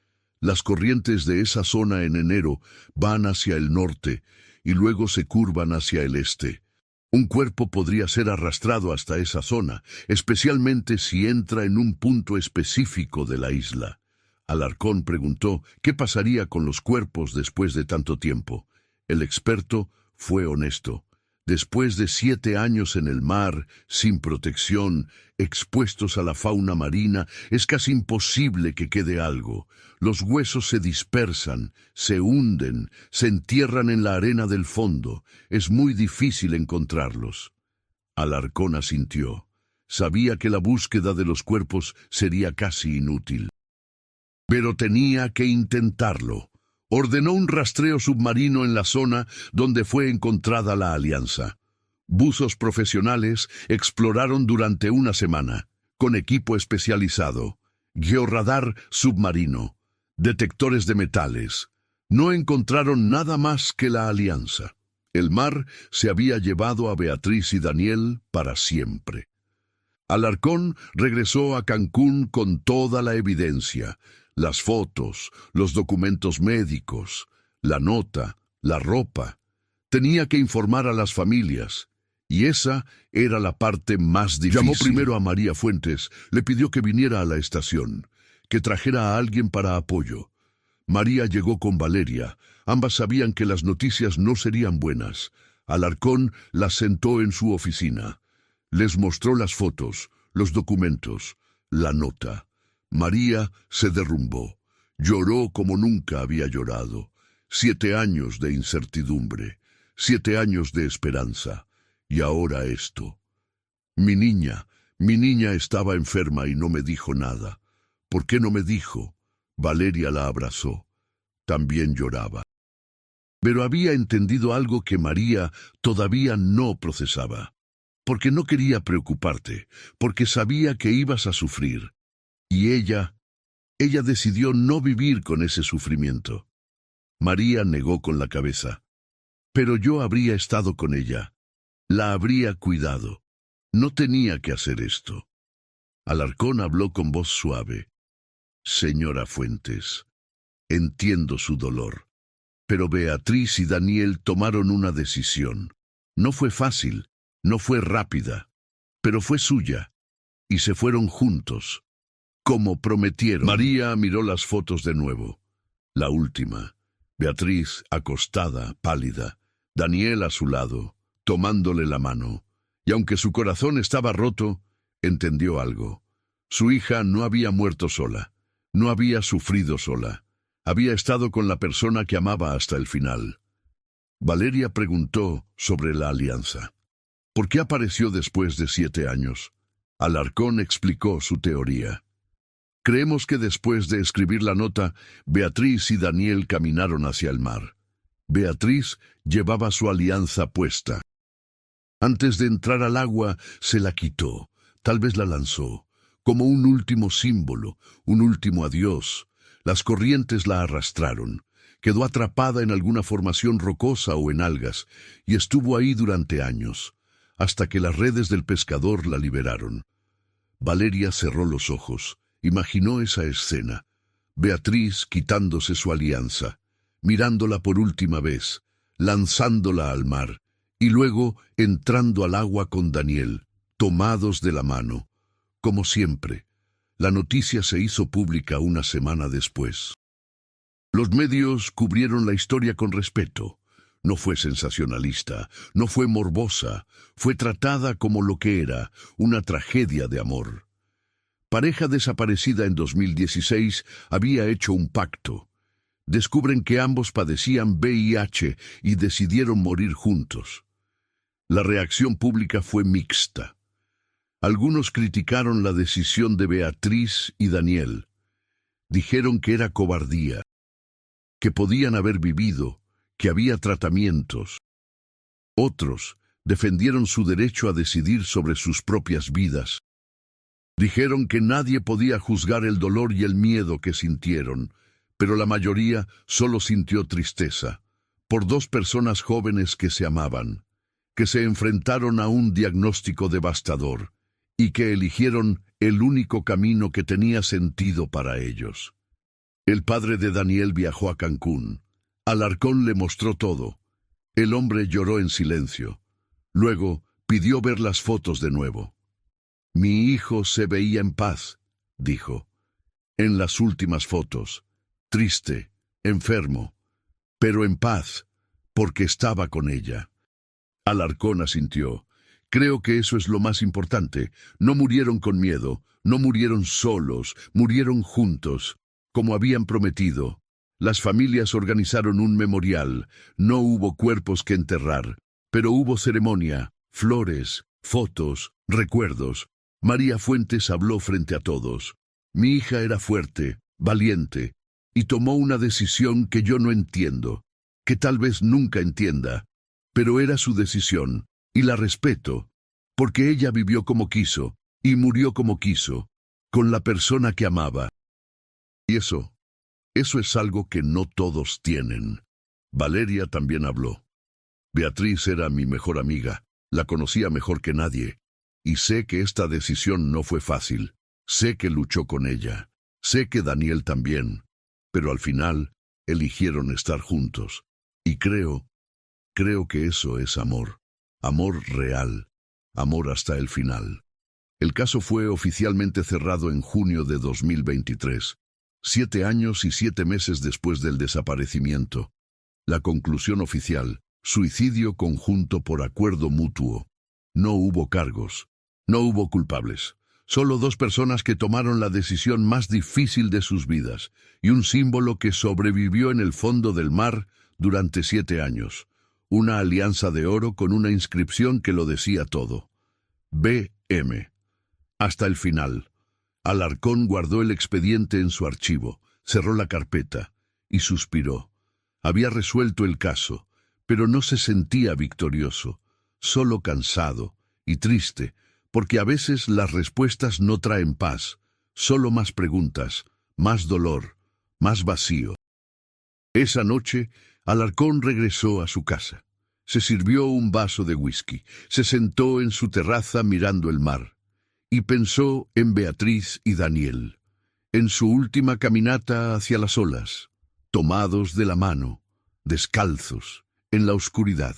Las corrientes de esa zona en enero van hacia el norte y luego se curvan hacia el este. Un cuerpo podría ser arrastrado hasta esa zona, especialmente si entra en un punto específico de la isla. Alarcón preguntó qué pasaría con los cuerpos después de tanto tiempo. El experto fue honesto. Después de 7 años en el mar, sin protección, expuestos a la fauna marina, es casi imposible que quede algo. Los huesos se dispersan, se hunden, se entierran en la arena del fondo. Es muy difícil encontrarlos. Alarcón asintió. Sabía que la búsqueda de los cuerpos sería casi inútil. Pero tenía que intentarlo. Ordenó un rastreo submarino en la zona donde fue encontrada la alianza. Buzos profesionales exploraron durante una semana, con equipo especializado, georradar submarino, detectores de metales. No encontraron nada más que la alianza. El mar se había llevado a Beatriz y Daniel para siempre. Alarcón regresó a Cancún con toda la evidencia. Las fotos, los documentos médicos, la nota, la ropa. Tenía que informar a las familias, y esa era la parte más difícil. Llamó primero a María Fuentes, le pidió que viniera a la estación, que trajera a alguien para apoyo. María llegó con Valeria. Ambas sabían que las noticias no serían buenas. Alarcón las sentó en su oficina. Les mostró las fotos, los documentos, la nota. María se derrumbó. Lloró como nunca había llorado. 7 años de incertidumbre, 7 años de esperanza. Y ahora esto. Mi niña estaba enferma y no me dijo nada. ¿Por qué no me dijo? Valeria la abrazó. También lloraba. Pero había entendido algo que María todavía no procesaba. Porque no quería preocuparte, porque sabía que ibas a sufrir. Y ella decidió no vivir con ese sufrimiento. María negó con la cabeza. Pero yo habría estado con ella. La habría cuidado. No tenía que hacer esto. Alarcón habló con voz suave. Señora Fuentes, entiendo su dolor. Pero Beatriz y Daniel tomaron una decisión. No fue fácil, no fue rápida, pero fue suya. Y se fueron juntos, como prometieron. María miró las fotos de nuevo. La última. Beatriz acostada, pálida. Daniel a su lado, tomándole la mano. Y aunque su corazón estaba roto, entendió algo. Su hija no había muerto sola. No había sufrido sola. Había estado con la persona que amaba hasta el final. Valeria preguntó sobre la alianza. ¿Por qué apareció después de 7 años? Alarcón explicó su teoría. Creemos que después de escribir la nota, Beatriz y Daniel caminaron hacia el mar. Beatriz llevaba su alianza puesta. Antes de entrar al agua, se la quitó, tal vez la lanzó, como un último símbolo, un último adiós. Las corrientes la arrastraron. Quedó atrapada en alguna formación rocosa o en algas, y estuvo ahí durante años, hasta que las redes del pescador la liberaron. Valeria cerró los ojos, imaginó esa escena. Beatriz quitándose su alianza, mirándola por última vez, lanzándola al mar, y luego entrando al agua con Daniel, tomados de la mano. Como siempre, la noticia se hizo pública una semana después. Los medios cubrieron la historia con respeto. No fue sensacionalista, no fue morbosa, fue tratada como lo que era, una tragedia de amor. Pareja desaparecida en 2016 había hecho un pacto. Descubren que ambos padecían VIH y decidieron morir juntos. La reacción pública fue mixta. Algunos criticaron la decisión de Beatriz y Daniel. Dijeron que era cobardía, que podían haber vivido, que había tratamientos. Otros defendieron su derecho a decidir sobre sus propias vidas. Dijeron que nadie podía juzgar el dolor y el miedo que sintieron, pero la mayoría solo sintió tristeza, por 2 personas jóvenes que se amaban, que se enfrentaron a un diagnóstico devastador, y que eligieron el único camino que tenía sentido para ellos. El padre de Daniel viajó a Cancún. Alarcón le mostró todo. El hombre lloró en silencio. Luego pidió ver las fotos de nuevo. Mi hijo se veía en paz, dijo. En las últimas fotos, triste, enfermo, pero en paz, porque estaba con ella. Alarcón asintió. Creo que eso es lo más importante. No murieron con miedo, no murieron solos, murieron juntos, como habían prometido. Las familias organizaron un memorial. No hubo cuerpos que enterrar, pero hubo ceremonia, flores, fotos, recuerdos. María Fuentes habló frente a todos. Mi hija era fuerte, valiente, y tomó una decisión que yo no entiendo, que tal vez nunca entienda, pero era su decisión, y la respeto, porque ella vivió como quiso, y murió como quiso, con la persona que amaba. Y eso es algo que no todos tienen. Valeria también habló. Beatriz era mi mejor amiga, la conocía mejor que nadie, y sé que esta decisión no fue fácil. Sé que luchó con ella, sé que Daniel también, pero al final eligieron estar juntos. Y creo que eso es amor, amor real, amor hasta el final. El caso fue oficialmente cerrado en junio de 2023. 7 años y 7 meses después del desaparecimiento. La conclusión oficial: suicidio conjunto por acuerdo mutuo. No hubo cargos, no hubo culpables. Solo dos personas que tomaron la decisión más difícil de sus vidas, y un símbolo que sobrevivió en el fondo del mar durante 7 años. Una alianza de oro con una inscripción que lo decía todo. B.M. Hasta el final. Alarcón guardó el expediente en su archivo, cerró la carpeta y suspiró. Había resuelto el caso, pero no se sentía victorioso, solo cansado y triste, porque a veces las respuestas no traen paz, solo más preguntas, más dolor, más vacío. Esa noche, Alarcón regresó a su casa. Se sirvió un vaso de whisky, se sentó en su terraza mirando el mar, y pensó en Beatriz y Daniel, en su última caminata hacia las olas, tomados de la mano, descalzos, en la oscuridad,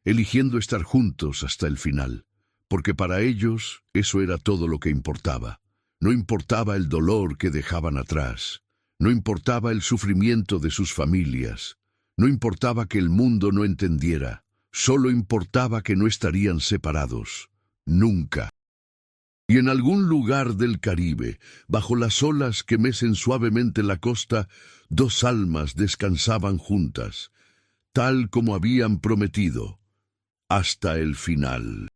eligiendo estar juntos hasta el final, porque para ellos eso era todo lo que importaba. No importaba el dolor que dejaban atrás, no importaba el sufrimiento de sus familias, no importaba que el mundo no entendiera, solo importaba que no estarían separados, nunca. Y en algún lugar del Caribe, bajo las olas que mecen suavemente la costa, dos almas descansaban juntas, tal como habían prometido, hasta el final.